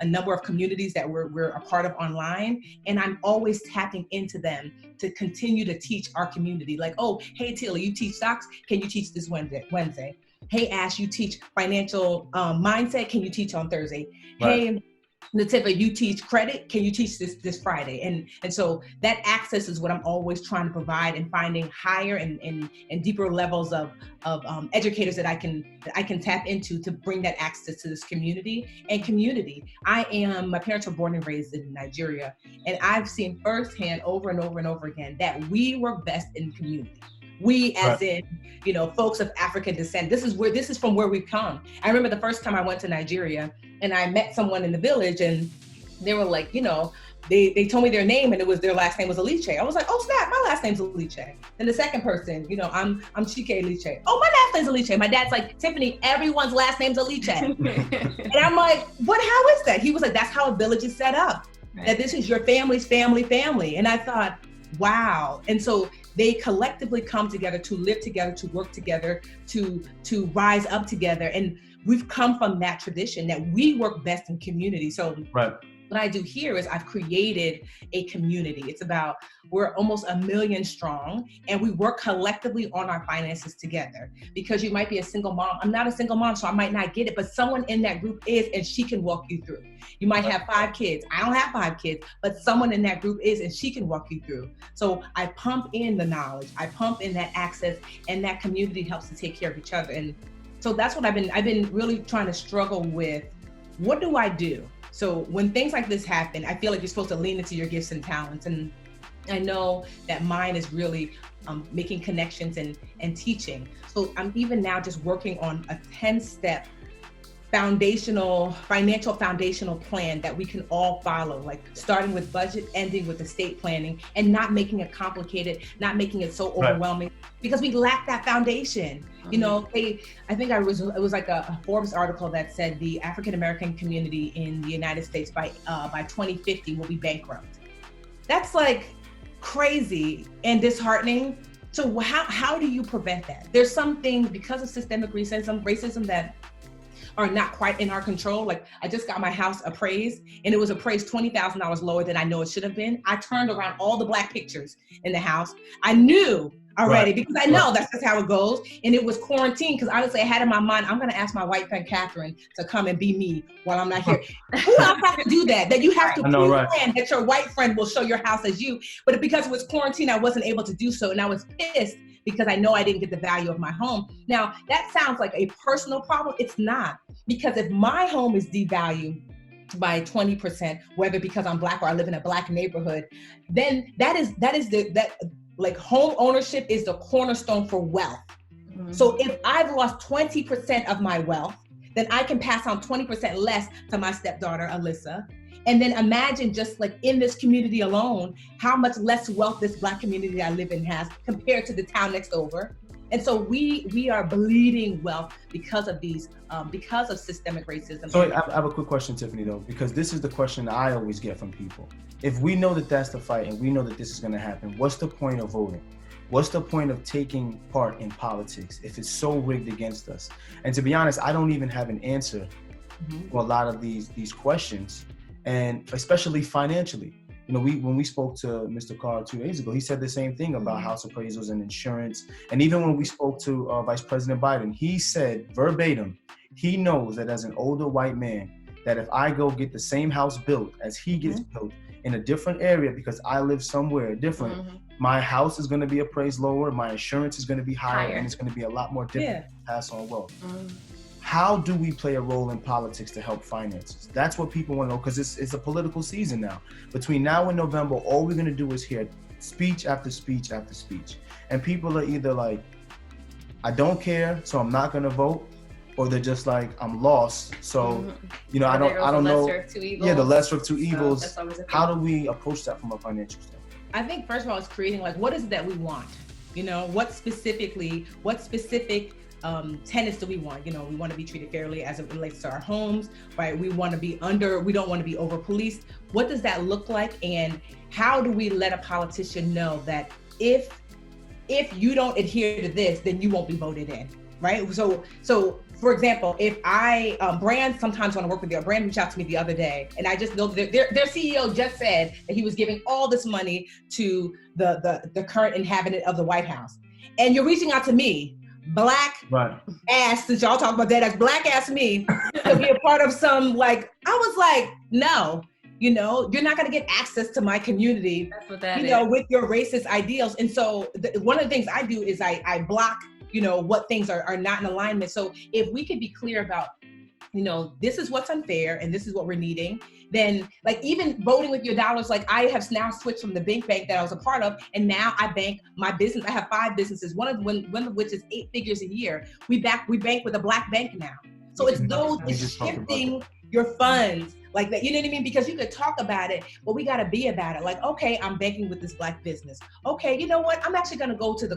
number of communities that we're a part of online, and I'm always tapping into them to continue to teach our community. Like, oh, hey, Tilly, you teach stocks? Can you teach this Wednesday? Hey, Ash, you teach financial mindset? Can you teach on Thursday? Right. Hey, Nativa, you teach credit? Can you teach this Friday? And so that access is what I'm always trying to provide, and finding higher and deeper levels of educators that I can tap into to bring that access to this community. And community, my parents were born and raised in Nigeria, and I've seen firsthand over and over and over again that we work best in community. We, as in, folks of African descent. This is from where we've come. I remember the first time I went to Nigeria and I met someone in the village, and they were like, they told me their name, and their last name was Aliche. I was like, oh snap, my last name's Aliche. And the second person, I'm Chike Aliche. Oh, my last name's Aliche. My dad's like, Tiffany, everyone's last name's Aliche. And I'm like, how is that? He was like, that's how a village is set up. Right. That this is your family's family. And I thought, wow. And so they collectively come together to live together, to work together, to rise up together. And we've come from that tradition that we work best in community. So what I do here is I've created a community. It's about, we're almost 1 million strong, and we work collectively on our finances together. Because you might be a single mom. I'm not a single mom, so I might not get it, but someone in that group is, and she can walk you through. You might have 5 kids. I don't have 5 kids, but someone in that group is, and she can walk you through. So I pump in the knowledge, I pump in that access, and that community helps to take care of each other. And so that's what I've been really trying to struggle with. What do I do? So when things like this happen, I feel like you're supposed to lean into your gifts and talents. And I know that mine is really making connections and teaching. So I'm even now just working on a 10-step financial foundational plan that we can all follow, like starting with budget, ending with estate planning, and not making it complicated, not making it so overwhelming, because we lack that foundation. I think it was like a Forbes article that said the African American community in the United States by 2050 will be bankrupt. That's like crazy and disheartening. So how do you prevent that? There's some things, because of systemic racism that are not quite in our control. Like, I just got my house appraised, and it was appraised $20,000 lower than I know it should have been. I turned around all the Black pictures in the house. I knew already, because I know that's just how it goes. And it was quarantine, because honestly, I had in my mind, I'm going to ask my white friend Catherine to come and be me while I'm not here. Who else has to do that? That you have to plan that your white friend will show your house as you. But because it was quarantine, I wasn't able to do so. And I was pissed because I know I didn't get the value of my home. Now, that sounds like a personal problem. It's not. Because if my home is devalued by 20%, whether because I'm Black or I live in a Black neighborhood, then that home ownership is the cornerstone for wealth. Mm-hmm. So if I've lost 20% of my wealth, then I can pass on 20% less to my stepdaughter, Alyssa. And then imagine, just like in this community alone, how much less wealth this Black community I live in has compared to the town next over. And so we are bleeding wealth because of because of systemic racism. So I have a quick question, Tiffany, though, because this is the question that I always get from people. If we know that that's the fight, and we know that this is going to happen, what's the point of voting? What's the point of taking part in politics if it's so rigged against us? And to be honest, I don't even have an answer for a lot of these questions, and especially financially. When we spoke to Mr. Carr 2 days ago, he said the same thing about house appraisals and insurance. And even when we spoke to Vice President Biden, he said verbatim, he knows that as an older white man, that if I go get the same house built as he gets built in a different area because I live somewhere different, my house is going to be appraised lower, my insurance is going to be higher, and it's going to be a lot more difficult to pass on wealth. How do we play a role in politics to help finances? That's what people want to know, because it's a political season now. Between now and November, all we're going to do is hear speech after speech after speech. And people are either like, I don't care, so I'm not going to vote, or they're just like, I'm lost, so you know, I don't know. Yeah, the lesser of two evils. How do we approach that from a financial standpoint? I think first of all, it's creating like, what is it that we want? You know, what specific tenets do we want? You know, we want to be treated fairly as it relates to our homes, right? We want to be we don't want to be over policed. What does that look like? And how do we let a politician know that if you don't adhere to this, then you won't be voted in, right? So for example, if brands sometimes want to work with you. A brand reached out to me the other day, and I just know that their CEO just said that he was giving all this money to the current inhabitant of the White House. And you're reaching out to me, black ass, since y'all talk about that, as black ass me, to be a part of some, like, I was like, no, you know, you're not going to get access to my community, that's what that you know, with your racist ideals. And so one of the things I do is I block, you know, what things are not in alignment. So if we could be clear about, you know, this is what's unfair and this is what we're needing, then like even voting with your dollars, like I have now switched from the big bank that I was a part of, and now I bank my business. I have 5 businesses, one of which is 8 figures a year. We bank with a black bank now. So it's shifting your funds like that, you know what I mean? Because you could talk about it, but we gotta be about it. Like, okay, I'm banking with this black business. Okay, you know what? I'm actually gonna go to the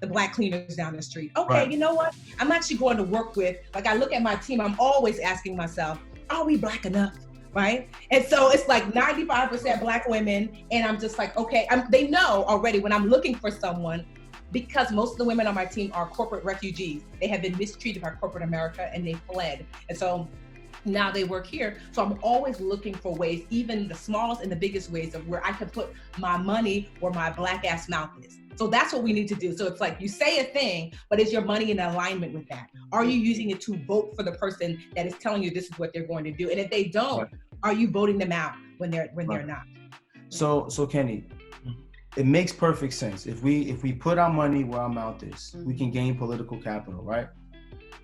black cleaners down the street. Okay, you know what? I'm actually going to work with, like I look at my team, I'm always asking myself, are we black enough? Right? And so it's like 95% black women, and I'm just like, okay, they know already when I'm looking for someone, because most of the women on my team are corporate refugees. They have been mistreated by corporate America and they fled. And so now they work here. So I'm always looking for ways, even the smallest and the biggest ways, of where I can put my money where my black ass mouth is. So that's what we need to do. So it's like, you say a thing, but is your money in alignment with that? Are you using it to vote for the person that is telling you this is what they're going to do? And if they don't, are you voting them out when they're not? So Kenny, it makes perfect sense. If we put our money where our mouth is, we can gain political capital, right?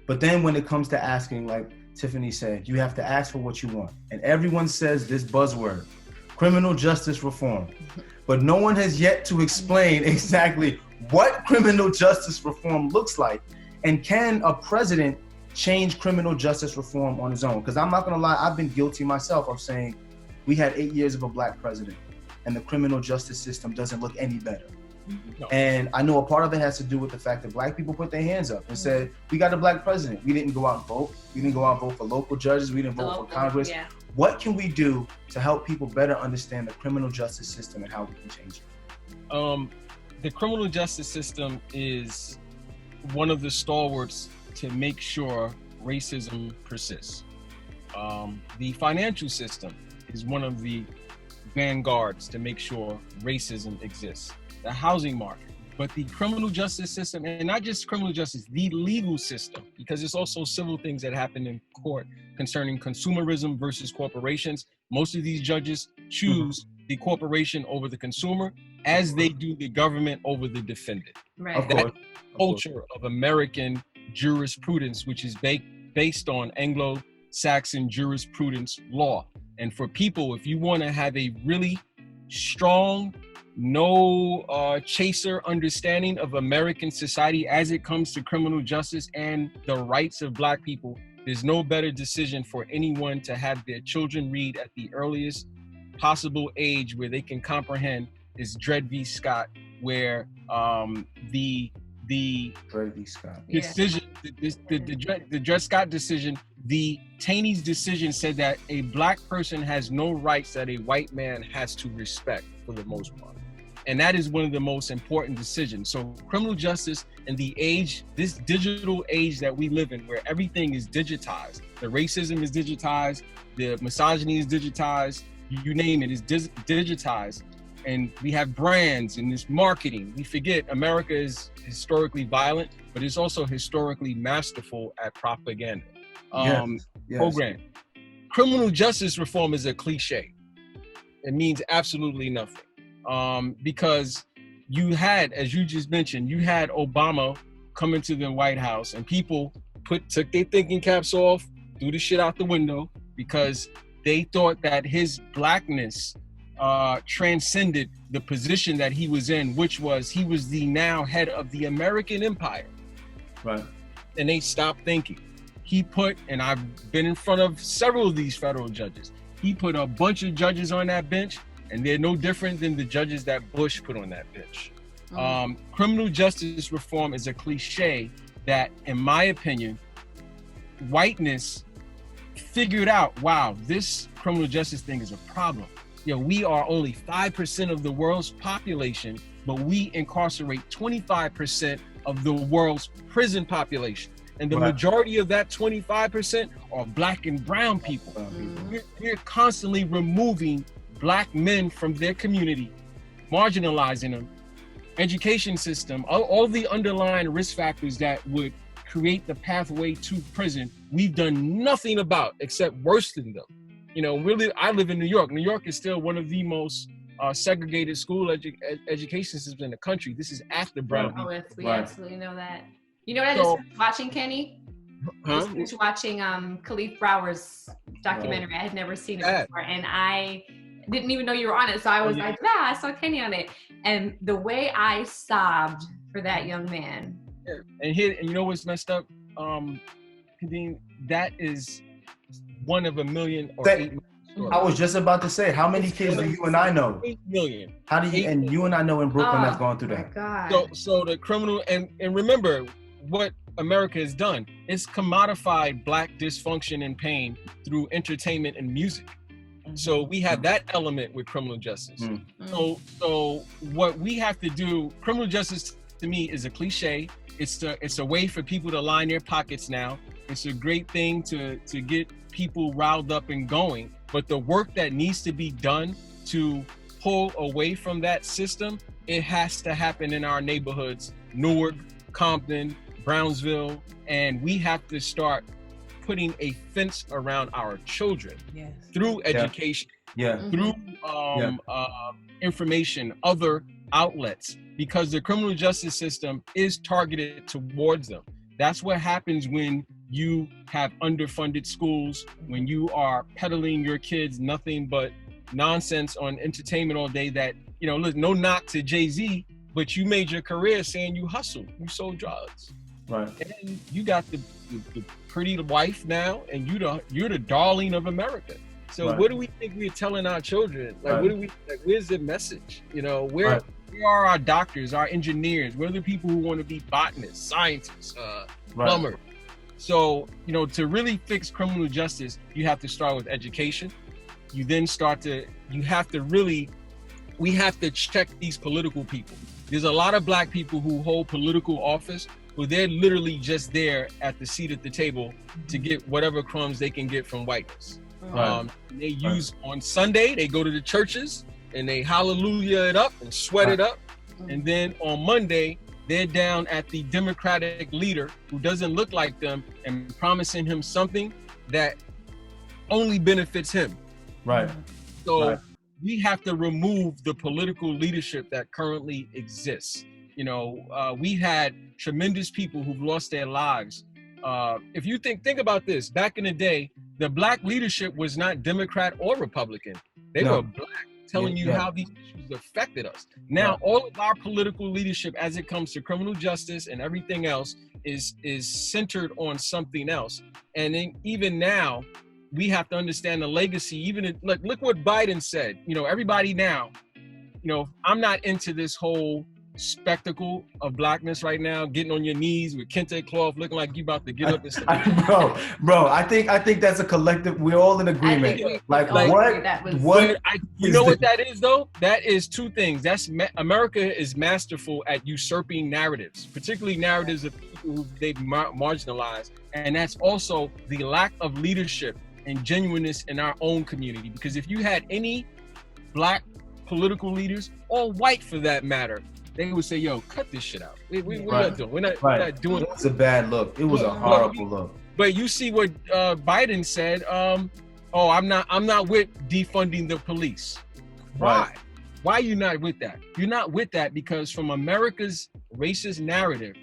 But then when it comes to asking, like Tiffany said, you have to ask for what you want. And everyone says this buzzword, criminal justice reform. But no one has yet to explain exactly what criminal justice reform looks like. And can a president change criminal justice reform on his own? Because I'm not gonna lie, I've been guilty myself of saying we had 8 years of a black president and the criminal justice system doesn't look any better. No. And I know a part of it has to do with the fact that black people put their hands up and said, we got a black president. We didn't go out and vote. We didn't go out and vote for local judges. We didn't vote for Congress. Yeah. What can we do to help people better understand the criminal justice system and how we can change it? The criminal justice system is one of the stalwarts to make sure racism persists. The financial system is one of the vanguards to make sure racism exists. The housing market, but the criminal justice system, and not just criminal justice, the legal system, because there's also civil things that happen in court concerning consumerism versus corporations. Most of these judges choose the corporation over the consumer, as they do the government over the defendant. Right. That culture of American jurisprudence, which is based on Anglo-Saxon jurisprudence law. And for people, if you want to have a really strong, no chaser understanding of American society as it comes to criminal justice and the rights of Black people, there's no better decision for anyone to have their children read at the earliest possible age where they can comprehend is Dred v. Scott, where the Dred v. Scott decision, the Dred Scott decision, the Taney's decision said that a Black person has no rights that a white man has to respect for the most part. And that is one of the most important decisions. So criminal justice in the age, this digital age that we live in, where everything is digitized, the racism is digitized, the misogyny is digitized, you name it is digitized. And we have brands and this marketing. We forget America is historically violent, but it's also historically masterful at propaganda. Yes. Program. criminal justice reform is a cliche. It means absolutely nothing. Because you had, as you just mentioned, you had Obama come into the White House and people took their thinking caps off, threw the shit out the window because they thought that his blackness transcended the position that he was in, which was he was the now head of the American empire. Right. And they stopped thinking. He put, and I've been in front of several of these federal judges, he put a bunch of judges on that bench, and they're no different than the judges that Bush put on that bench. Criminal justice reform is a cliche that, in my opinion, whiteness figured out, wow, this criminal justice thing is a problem. We are only 5% of the world's population, but we incarcerate 25% of the world's prison population. And the majority of that 25% are black and brown people. We're constantly removing black men from their community, marginalizing them, education system, all the underlying risk factors that would create the pathway to prison, we've done nothing about except worsen them. Really, I live in New York. New York is still one of the most segregated school education systems in the country. This is after Brown. We absolutely know that. You know what I just finished watching, Kenny? I just finished watching Khalif Brower's documentary. I had never seen it before, and I didn't even know you were on it. So I was like, I saw Kenny on it. And the way I sobbed for that young man. And you know what's messed up? Kadeen, that is one of a million or 8 million stories. I was just about to say, how many kids do you and I know? 8 million. How do you, and you and I know in Brooklyn that's going through that. God. So the criminal, and remember what America has done. It's commodified black dysfunction and pain through entertainment and music. So we have that element with criminal justice. So what we have to do, criminal justice to me is a cliche. It's a way for people to line their pockets now. It's a great thing to get people riled up and going. But the work that needs to be done to pull away from that system, it has to happen in our neighborhoods, Newark, Compton, Brownsville, and we have to start putting a fence around our children through education, through information, other outlets, because the criminal justice system is targeted towards them. That's what happens when you have underfunded schools, when you are peddling your kids nothing but nonsense on entertainment all day that, look, no knock to Jay-Z, but you made your career saying you hustled, you sold drugs. Right. And you got the pretty wife now, and you're the darling of America. So what do we think we're telling our children? Like, what do we, where's the message? Where are our doctors, our engineers? Where are the people who want to be botanists, scientists, plumbers? So, to really fix criminal justice, you have to start with education. You then we have to check these political people. There's a lot of black people who hold political office, where they're literally just there at the seat at the table to get whatever crumbs they can get from whiteness. They use on Sunday, they go to the churches and they hallelujah it up and sweat it up. And then on Monday, they're down at the Democratic leader who doesn't look like them and promising him something that only benefits him. Right. So we have to remove the political leadership that currently exists. We had tremendous people who've lost their lives. If you think about this, back in the day, the black leadership was not Democrat or Republican. They were black, telling you how these issues affected us. Now, all of our political leadership as it comes to criminal justice and everything else is centered on something else. And then even now, we have to understand the legacy. Look what Biden said. Everybody now, I'm not into this whole spectacle of blackness right now, getting on your knees with kente cloth, looking like you about to get up and stuff. bro, I think that's a collective. We're all in agreement. You know what that is though? That is two things. America is masterful at usurping narratives, particularly narratives of people who they've marginalized, and that's also the lack of leadership and genuineness in our own community. Because if you had any black political leaders, or white for that matter, they would say, yo, cut this shit out. We're not doing it. It's a bad look. It was a horrible look. But you see what Biden said, oh, I'm not with defunding the police. Why? Right. Why are you not with that? You're not with that because from America's racist narrative,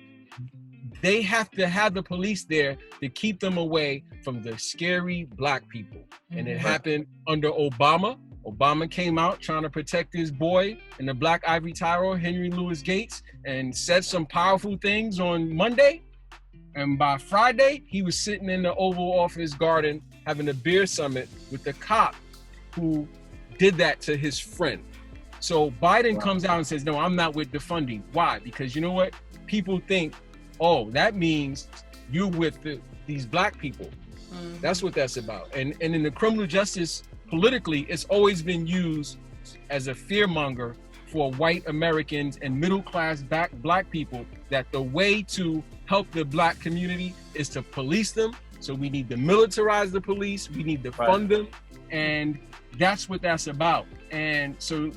they have to have the police there to keep them away from the scary black people. And it happened under Obama. Obama came out trying to protect his boy in the Black Ivory Tower, Henry Louis Gates, and said some powerful things on Monday. And by Friday, he was sitting in the Oval Office garden having a beer summit with the cop who did that to his friend. So Biden comes out and says, no, I'm not with defunding. Why? Because you know what? People think, oh, that means you're with these black people. That's what that's about. And in the criminal justice, politically, it's always been used as a fearmonger for white Americans and middle-class black people that the way to help the black community is to police them. So we need to militarize the police. We need to fund them. And that's what that's about. And so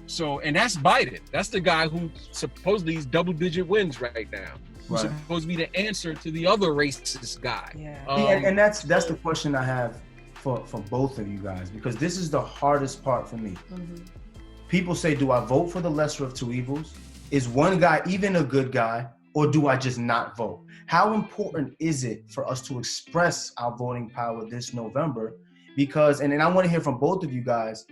that's Biden. That's the guy who supposedly is double-digit wins right now. Who's supposed to be the answer to the other racist guy. And that's the question I have for both of you guys, because this is the hardest part for me. People say, do I vote for the lesser of two evils? Is one guy even a good guy, or do I just not vote? How important is it for us to express our voting power this November? Because, and I want to hear from both of you guys,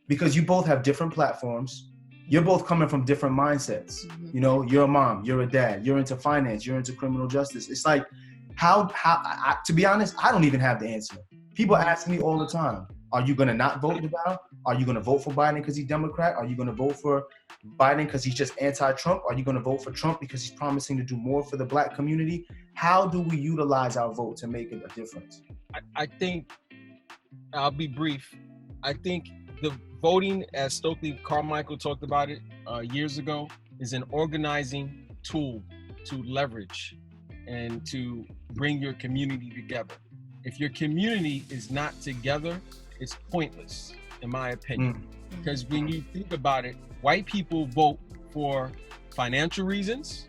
because you both have different platforms. You're both coming from different mindsets. You know, you're a mom, you're a dad, you're into finance, you're into criminal justice. It's like, to be honest, I don't even have the answer. People ask me all the time, are you going to not vote Deval? Are you going to vote for Biden because he's Democrat? Are you going to vote for Biden because he's just anti-Trump? Are you going to vote for Trump because he's promising to do more for the black community? How do we utilize our vote to make it a difference? I think, I'll be brief. I think the voting, as Stokely Carmichael talked about it years ago, is an organizing tool to leverage and to bring your community together. If your community is not together, it's pointless, in my opinion. Because when you think about it, white people vote for financial reasons,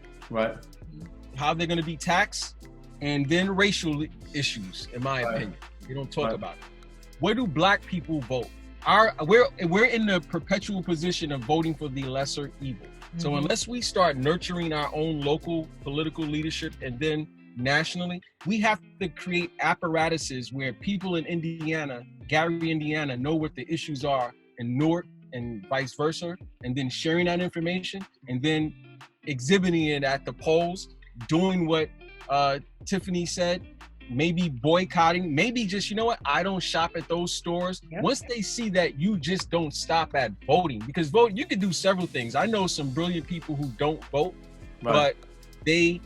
how they're going to be taxed, and then racial issues, in my opinion. They don't talk about it. Where do black people vote? We're in the perpetual position of voting for the lesser evil. So unless we start nurturing our own local political leadership and then nationally, we have to create apparatuses where people in Indiana, Gary, Indiana, know what the issues are in Newark and vice versa, and then sharing that information and then exhibiting it at the polls, doing what Tiffany said, maybe boycotting, maybe just, you know what, I don't shop at those stores. Once they see that you just don't stop at voting, because vote, you can do several things. I know some brilliant people who don't vote, but they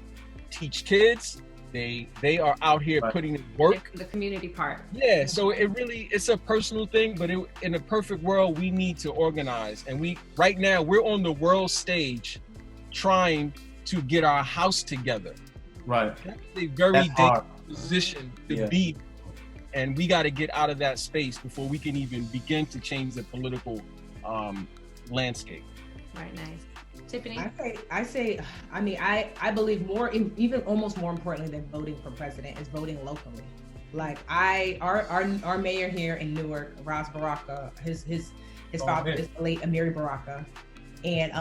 teach kids, they are out here putting in work. The community part. Yeah, so it's a personal thing, but in a perfect world, we need to organize. And right now, we're on the world stage trying to get our house together. That's a very dangerous position to be, and we got to get out of that space before we can even begin to change the political landscape. Right, nice. Tiffany? I believe more, even almost more importantly than voting for president, is voting locally. Like our mayor here in Newark, Ras Baraka, his father is the late Amiri Baraka, and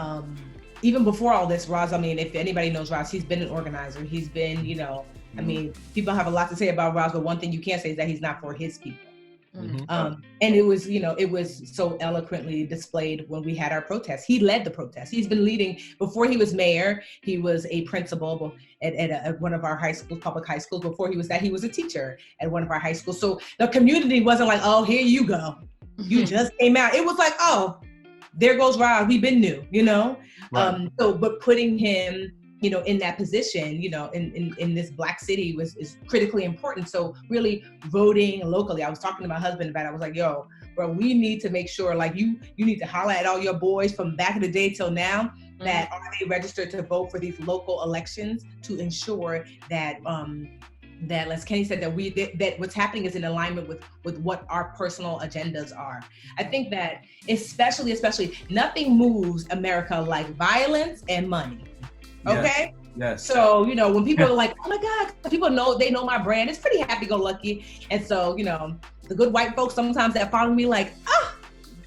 even before all this, Ras, I mean, if anybody knows Ras, he's been an organizer. He's been, you know, I mean, people have a lot to say about Ras, but one thing you can't say is that he's not for his people. And it was, you know, it was so eloquently displayed when we had our protests. He led the protests. He's been leading, before he was mayor, he was a principal at one of our high schools, public high schools. Before he was that, he was a teacher at one of our high schools. So the community wasn't like, oh, here you go. You just came out. It was like, oh, there goes Ras. We've been new, you know? But putting him, you know, in that position, you know, in this black city is critically important. So really voting locally. I was talking to my husband about it. I was like, yo, bro, we need to make sure, like, you need to holler at all your boys from back in the day till now that are they registered to vote for these local elections to ensure that that, as Kenny said, that what's happening is in alignment with what our personal agendas are. I think that especially nothing moves America like violence and money. Okay? Yes. So, you know, when people are like, oh my God, people know, they know my brand, it's pretty happy-go-lucky. And so, you know, the good white folks sometimes that follow me like,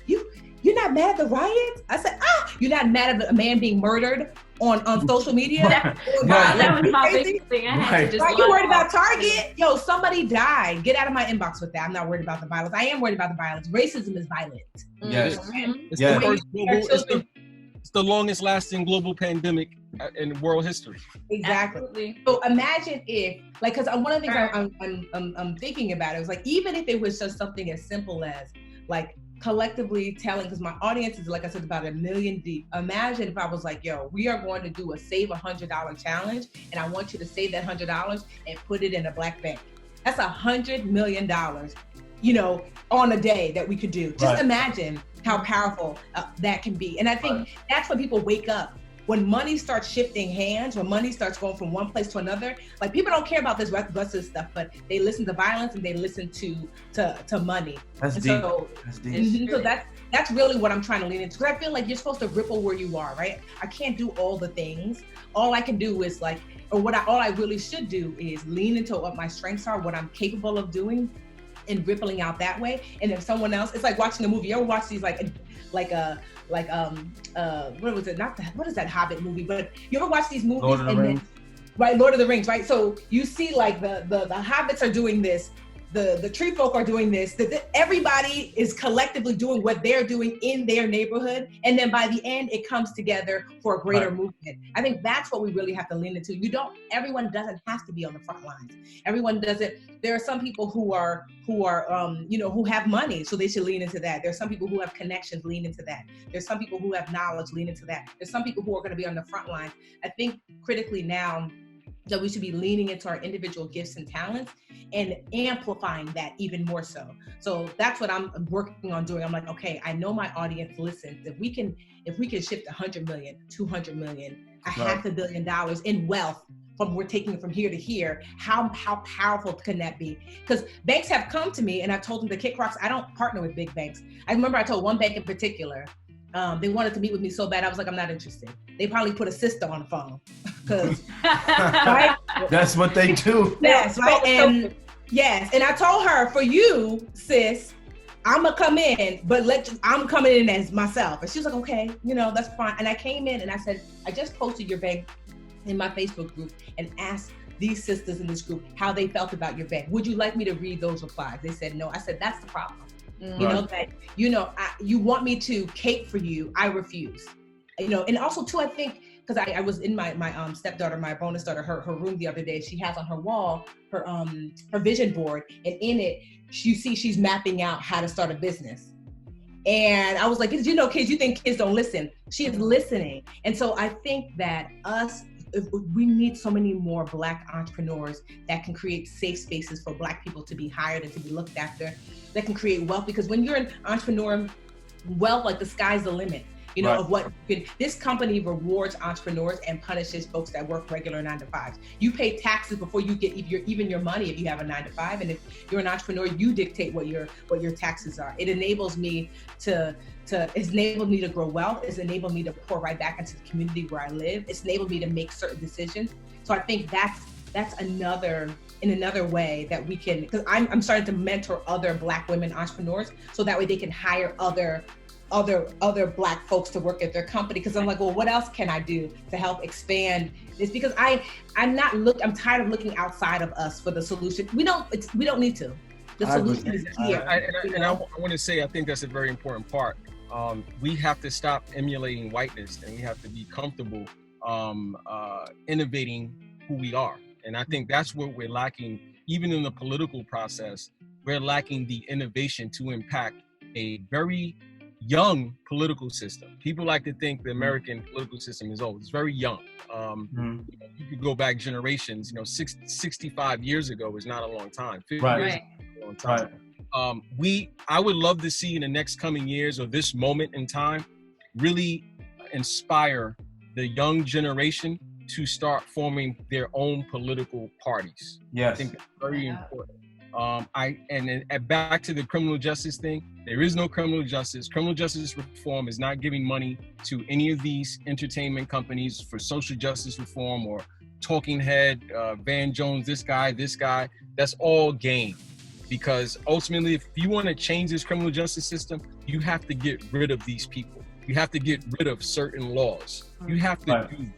you're not mad at the riots? I said, you're not mad at a man being murdered on social media? That was my big thing. I had to just you worried about Target? Yo, somebody died. Get out of my inbox with that. I'm not worried about the violence. I am worried about the violence. Racism is violent. Yes. It's the first global, it's the longest lasting global pandemic in world history. Exactly. Absolutely. So imagine if, like, because one of the things I'm thinking about, it was like, even if it was just something as simple as like collectively telling, because my audience is, like I said, about 1 million deep. Imagine if I was like, yo, we are going to do a save $100 challenge, and I want you to save that $100 and put it in a black bank. That's $100 million, you know, on a day that we could do. Just imagine how powerful that can be. And I think that's when people wake up. When money starts shifting hands, when money starts going from one place to another, like, people don't care about this Russell stuff, but they listen to violence and they listen to money. That's deep. That's deep. So that's really what I'm trying to lean into. Because I feel like you're supposed to ripple where you are, right? I can't do all the things. All I can do is like, or all I really should do is lean into what my strengths are, what I'm capable of doing, and rippling out that way. And if someone else, it's like watching a movie. You ever watch these what was it? What is that Hobbit movie? But you ever watch these movies? Lord of the Rings. Right, Lord of the Rings, right? So you see like the hobbits are doing this, the tree folk are doing this, that everybody is collectively doing what they're doing in their neighborhood. And then by the end, it comes together for a greater movement. I think that's what we really have to lean into. Everyone doesn't have to be on the front lines. Everyone doesn't. There are some people who have money, so they should lean into that. There's some people who have connections, lean into that. There's some people who have knowledge, lean into that. There's some people who are going to be on the front lines. I think critically now, that we should be leaning into our individual gifts and talents and amplifying that even more so. So that's what I'm working on doing. I'm like, okay, I know my audience listens. If we can shift 100 million, 200 million, $500 million in wealth we're taking it from here to here, how powerful can that be? Because banks have come to me and I've told them to kick rocks. I don't partner with big banks. I remember I told one bank in particular, they wanted to meet with me so bad. I was like, I'm not interested. They probably put a sister on the phone. Because that's what they do. Yes, right. And yes, and I told her, for you, sis, I'm gonna come in, but I'm coming in as myself. And she was like, okay, that's fine. And I came in and I said, I just posted your bank in my Facebook group and asked these sisters in this group how they felt about your bank. Would you like me to read those replies? They said no. I said, that's the problem. You want me to cape for you, I refuse. And also too, I think, because I was in my stepdaughter, my bonus daughter, her room the other day. She has on her wall her vision board, and in it, you see she's mapping out how to start a business. And I was like, kids, you think kids don't listen? She is listening. And so I think that we need so many more Black entrepreneurs that can create safe spaces for Black people to be hired and to be looked after, that can create wealth. Because when you're an entrepreneur, wealth, like, the sky's the limit. Of what this company rewards entrepreneurs and punishes folks that work regular 9-to-5s. You pay taxes before you get even your money if you have a 9-to-5, and if you're an entrepreneur, you dictate what your taxes are. It enables me it's enabled me to grow wealth. It's enabled me to pour right back into the community where I live. It's enabled me to make certain decisions. So I think that's another way that we can, because I'm starting to mentor other Black women entrepreneurs, so that way they can hire other Black folks to work at their company. Because I'm like, well, what else can I do to help expand this? Because I'm tired of looking outside of us for the solution. We don't need to. The solution is here. I want to say, I think that's a very important part. We have to stop emulating whiteness, and we have to be comfortable innovating who we are. And I think that's what we're lacking, even in the political process. We're lacking the innovation to impact a very young political system. People like to think the American political system is old. It's very young. You could go back generations. 65 years ago is not a long time. 50 years is not a long time. I would love to see in the next coming years, or this moment in time, really inspire the young generation to start forming their own political parties. Yes. I think that's very important. And back to the criminal justice thing, there is no criminal justice. Criminal justice reform is not giving money to any of these entertainment companies for social justice reform or talking head, Van Jones, this guy. That's all game. because ultimately, if you want to change this criminal justice system, you have to get rid of these people. You have to get rid of certain laws. You have to do that.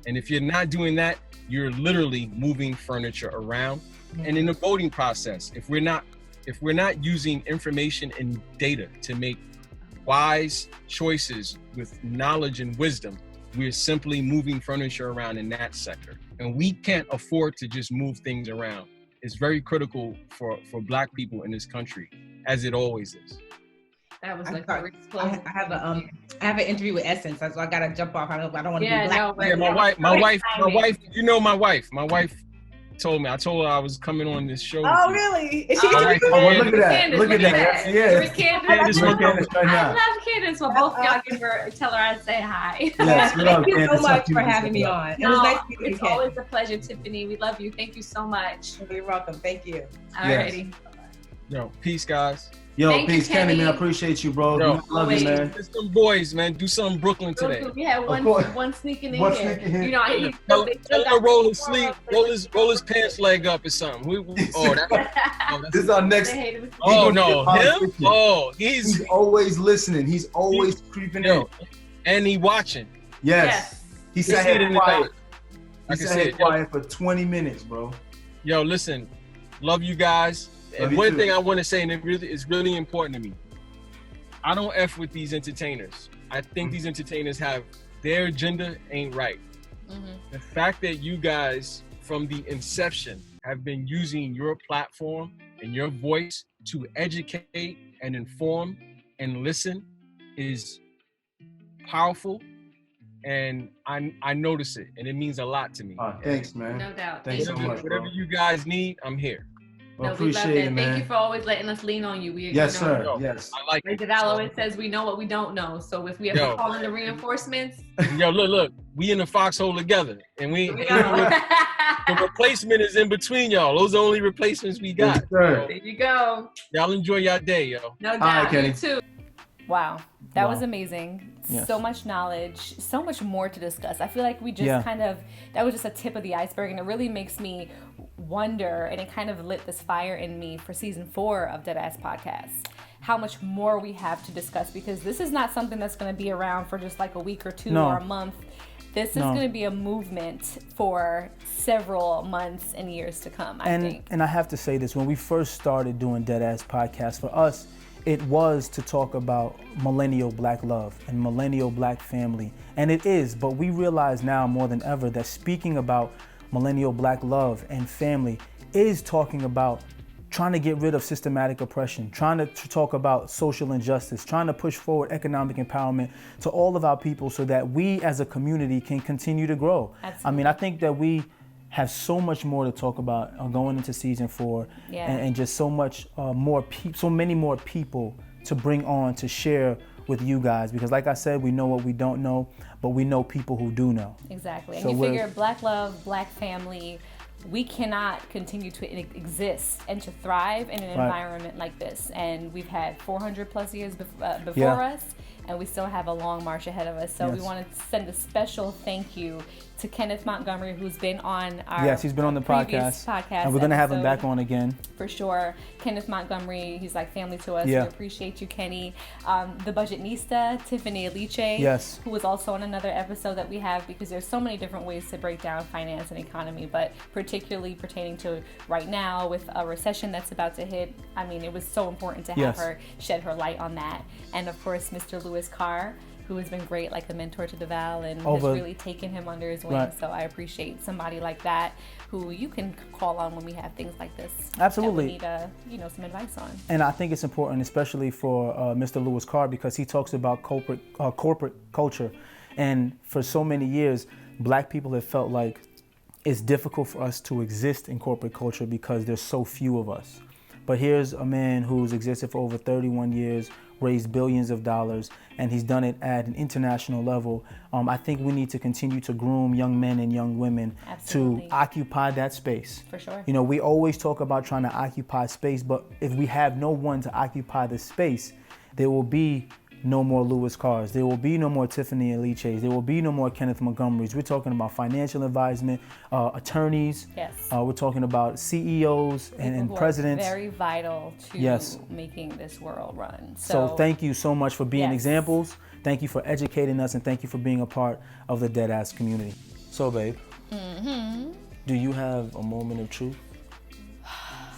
And if you're not doing that, you're literally moving furniture around. And in the voting process, if we're not using information and data to make wise choices with knowledge and wisdom, we're simply moving furniture around in that sector. And we can't afford to just move things around. It's very critical for Black people in this country, as it always is. That was like I have an interview with Essence, so I gotta jump off. I don't want to be Black. Yeah, my wife. You know my wife. My wife told me. I told her I was coming on this show. Oh, really? Is she look at that. Look at that. Yeah. Candace. I love Candace. Well, both y'all tell her I say hi. Yes, thank you so much for having me on. It was nice meeting you. It's always a pleasure, Tiffany. We love you. Thank you so much. You're welcome. Thank you. Alrighty. Yo, peace, guys. Yo, Thank peace, you, Kenny, Kenny. man. I appreciate you, bro. Yo, Love you, man. There's some boys, man. Do something Brooklyn today. We had one sneaking in here. You know, he Tell him to roll his sleeve, roll his pants leg up or something. This is our next. Oh no, him? Oh, he's always listening. He's always creeping in. And he watching. Yes. He sat here quiet. He sat here quiet for 20 minutes, bro. Yo, listen, love you guys. And one thing I want to say, and it really is really important to me, I don't F with these entertainers. I think these entertainers have their agenda ain't right. The fact that you guys from the inception have been using your platform and your voice to educate and inform and listen is powerful, and I notice it, and it means a lot to me. Thanks, man. No doubt. Thanks so much, whatever you guys need, I'm here. Well, appreciate it, man. Thank you for always letting us lean on you. Yes, sir. Yes. I like it. Val always says we know what we don't know. So if we have to call in the reinforcements. Yo, look, we in the foxhole together, and the replacement is in between y'all. Those are the only replacements we got. Yes, sir. There you go. Y'all enjoy your day, yo. No doubt. All right, Kenny. You too. Wow, that was amazing. Yes. So much knowledge, so much more to discuss. I feel like we just that was just a tip of the iceberg, and it really makes me wonder, and it kind of lit this fire in me for season 4 of Deadass Podcast, how much more we have to discuss, because this is not something that's going to be around for just like a week or two or a month. This is going to be a movement for several months and years to come, I think. And I have to say this, when we first started doing Deadass Podcast, for us, it was to talk about millennial Black love and millennial Black family. And it is, but we realize now more than ever that speaking about millennial Black love and family is talking about trying to get rid of systematic oppression, trying to talk about social injustice, trying to push forward economic empowerment to all of our people so that we as a community can continue to grow. Absolutely. I mean, I think that we have so much more to talk about going into season 4 and just so much so many more people to bring on to share with you guys, because like I said, we know what we don't know, but we know people who do know. Exactly. And you figure Black love, Black family, we cannot continue to exist and to thrive in an environment like this. And we've had 400 plus years before us, and we still have a long march ahead of us. So we want to send a special thank you to Kenneth Montgomery, who's been on our he's been on the podcast, and we're going to have him back on again. For sure. Kenneth Montgomery, he's like family to us. We appreciate you, Kenny. The Budgetnista, Tiffany Aliche, who was also on another episode that we have, because there's so many different ways to break down finance and economy, but particularly pertaining to right now with a recession that's about to hit. I mean, it was so important to have her shed her light on that. And of course, Mr. Louis Carr, who has been great, like a mentor to DeVal, and has really taken him under his wing. So I appreciate somebody like that who you can call on when we have things like this. Absolutely. That we need, some advice on. And I think it's important, especially for Mr. Louis Carr, because he talks about corporate culture. And for so many years, Black people have felt like it's difficult for us to exist in corporate culture because there's so few of us. But here's a man who's existed for over 31 years, raised billions of dollars, and he's done it at an international level. I think we need to continue to groom young men and young women to occupy that space. For sure. You know, we always talk about trying to occupy space, but if we have no one to occupy the space, there will be no more Louis Carrs. There will be no more Tiffany Aliches. There will be no more Kenneth Montgomerys. We're talking about financial advisement, attorneys. Yes. We're talking about CEOs and presidents. Very vital to making this world run. So thank you so much for being Yes. examples. Thank you for educating us, and thank you for being a part of the Deadass community. So, babe, do you have a moment of truth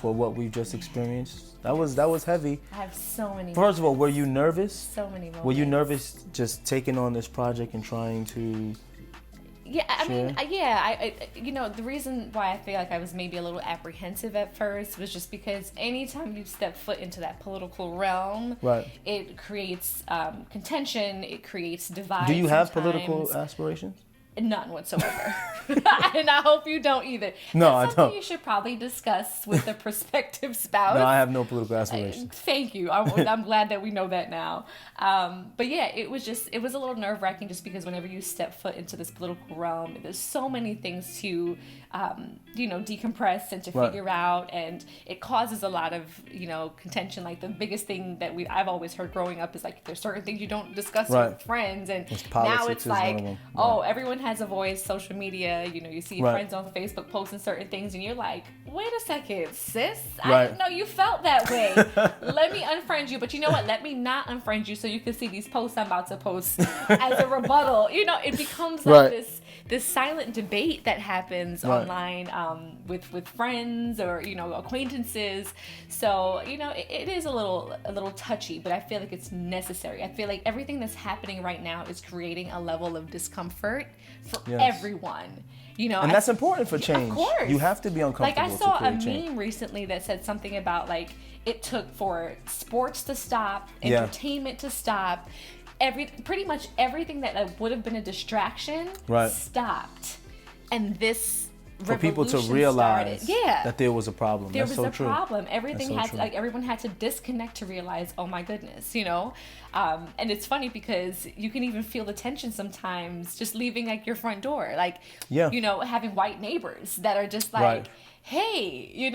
for what we've just experienced? That was heavy. I have so many. First of all, were you nervous? So many moments. Were you nervous just taking on this project and trying to? Yeah, I mean, I you know, the reason why I feel like I was maybe a little apprehensive at first was just because anytime you step foot into that political realm, Right. it creates contention, it creates divide. Do you have sometimes. political aspirations? None whatsoever. And I hope you don't either. No, That's I something don't. you should probably discuss with the prospective spouse. No, I have no political aspirations. Thank you. I'm glad that we know that now. But yeah, it was a little nerve-wracking just because whenever you step foot into this political realm, there's so many things to, decompress and to figure out, and it causes a lot of, contention. Like the biggest thing that I've always heard growing up is like there's certain things you don't discuss with friends, and now it's like, everyone has a voice. Social media, you see friends on Facebook posting certain things, and you're like, wait a second, sis, I didn't know you felt that way. Let me unfriend you, but you know what? Let me not unfriend you so you can see these posts I'm about to post as a rebuttal. It becomes like this silent debate that happens online with friends or acquaintances. So it is a little touchy, but I feel like it's necessary. I feel like everything that's happening right now is creating a level of discomfort for everyone. And that's important for change. Of course. You have to be uncomfortable. Like I saw a change. meme recently that said something about like it took for sports to stop, entertainment to stop, pretty much everything that would have been a distraction stopped, and this for people to realize that there was a problem. There That's was so a true. problem. Everything had to, everyone had to disconnect to realize, oh my goodness, and it's funny because you can even feel the tension sometimes just leaving like your front door, like having white neighbors that are just like, hey, you're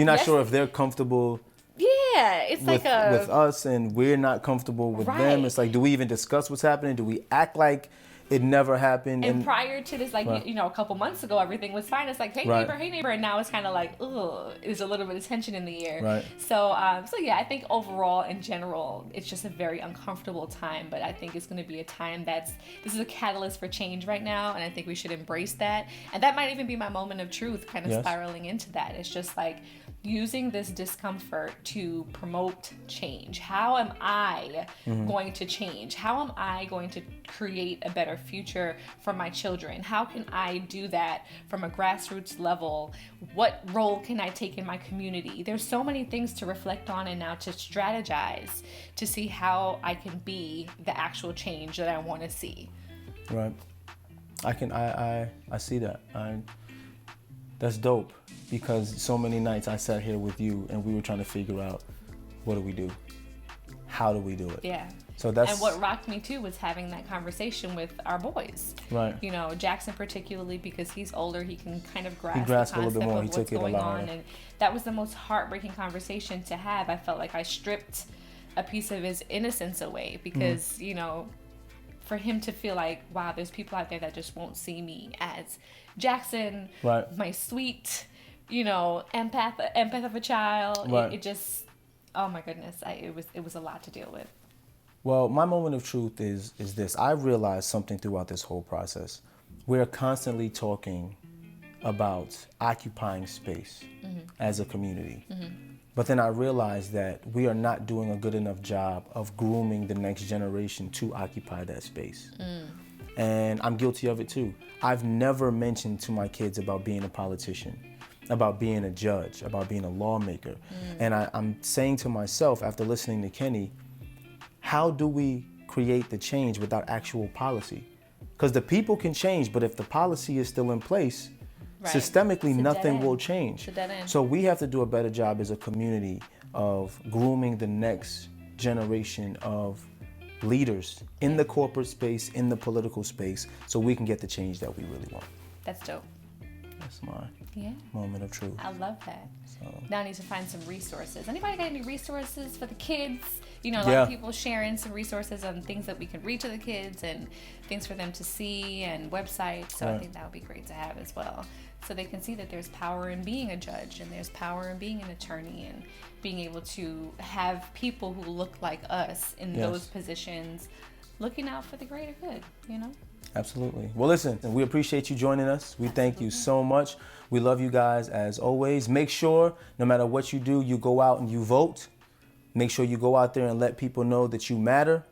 not sure if they're comfortable. Yeah, it's with us, and we're not comfortable with them. It's like, do we even discuss what's happening? Do we act like it never happened? And prior to this, like, a couple months ago, everything was fine. It's like, hey, neighbor. And now it's kind of like, ugh, there's a little bit of tension in the air. Right. So yeah, I think overall, in general, it's just a very uncomfortable time. But I think it's going to be a time this is a catalyst for change right now. And I think we should embrace that. And that might even be my moment of truth, kind of spiraling into that. It's just like using this discomfort to promote change. How am I going to change? How am I going to create a better future for my children? How can I do that from a grassroots level? What role can I take in my community? There's so many things to reflect on and now to strategize to see how I can be the actual change that I want to see. Right. I see that. That's dope, because so many nights I sat here with you and we were trying to figure out, what do we do? How do we do it? Yeah. So that's, and what rocked me too was having that conversation with our boys. Right. Jackson particularly, because he's older, he can kind of grasp a the little bit more. He what's took it a going lot on, harder. and that was the most heartbreaking conversation to have. I felt like I stripped a piece of his innocence away because for him to feel like, wow, there's people out there that just won't see me as Jackson, my sweet, empath of a child. Right. It just, oh my goodness, it was a lot to deal with. Well, my moment of truth is this. I realized something throughout this whole process. We're constantly talking about occupying space as a community. But then I realized that we are not doing a good enough job of grooming the next generation to occupy that space. And I'm guilty of it too. I've never mentioned to my kids about being a politician, about being a judge, about being a lawmaker. And I'm saying to myself, after listening to Kenny, how do we create the change without actual policy? Because the people can change, but if the policy is still in place, systemically nothing will change. So we have to do a better job as a community of grooming the next generation of leaders in the corporate space, in the political space, so we can get the change that we really want. That's dope. That's my moment of truth. I love that. Now I need to find some resources. Anybody got any resources for the kids? You know, a lot Yeah. of people sharing some resources on things that we can read to the kids and things for them to see and websites. So I Right. think that would be great to have as well. So they can see that there's power in being a judge and there's power in being an attorney and being able to have people who look like us in Yes. those positions looking out for the greater good, you know? Absolutely. Well, listen, we appreciate you joining us. We thank you so much. We love you guys as always. Make sure, no matter what you do, you go out and you vote. Make sure you go out there and let people know that you matter,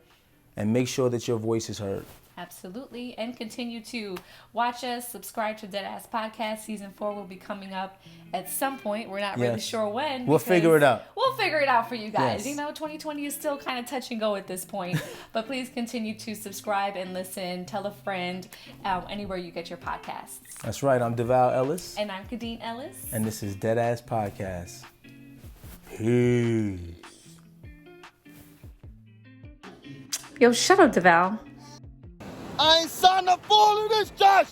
and make sure that your voice is heard. Absolutely. And continue to watch us, subscribe to Deadass Podcast. Season 4 will be coming up at some point. We're not really Yes. sure when. We'll figure it out. We'll figure it out for you guys. Yes. You know, 2020 is still kind of touch and go at this point. But please continue to subscribe and listen. Tell a friend anywhere you get your podcasts. That's right. I'm DeVal Ellis, And I'm Kadeen Ellis. and this is Deadass Podcast. Peace. Yo, shut up, DeVal. I ain't signed up for all of this, Josh.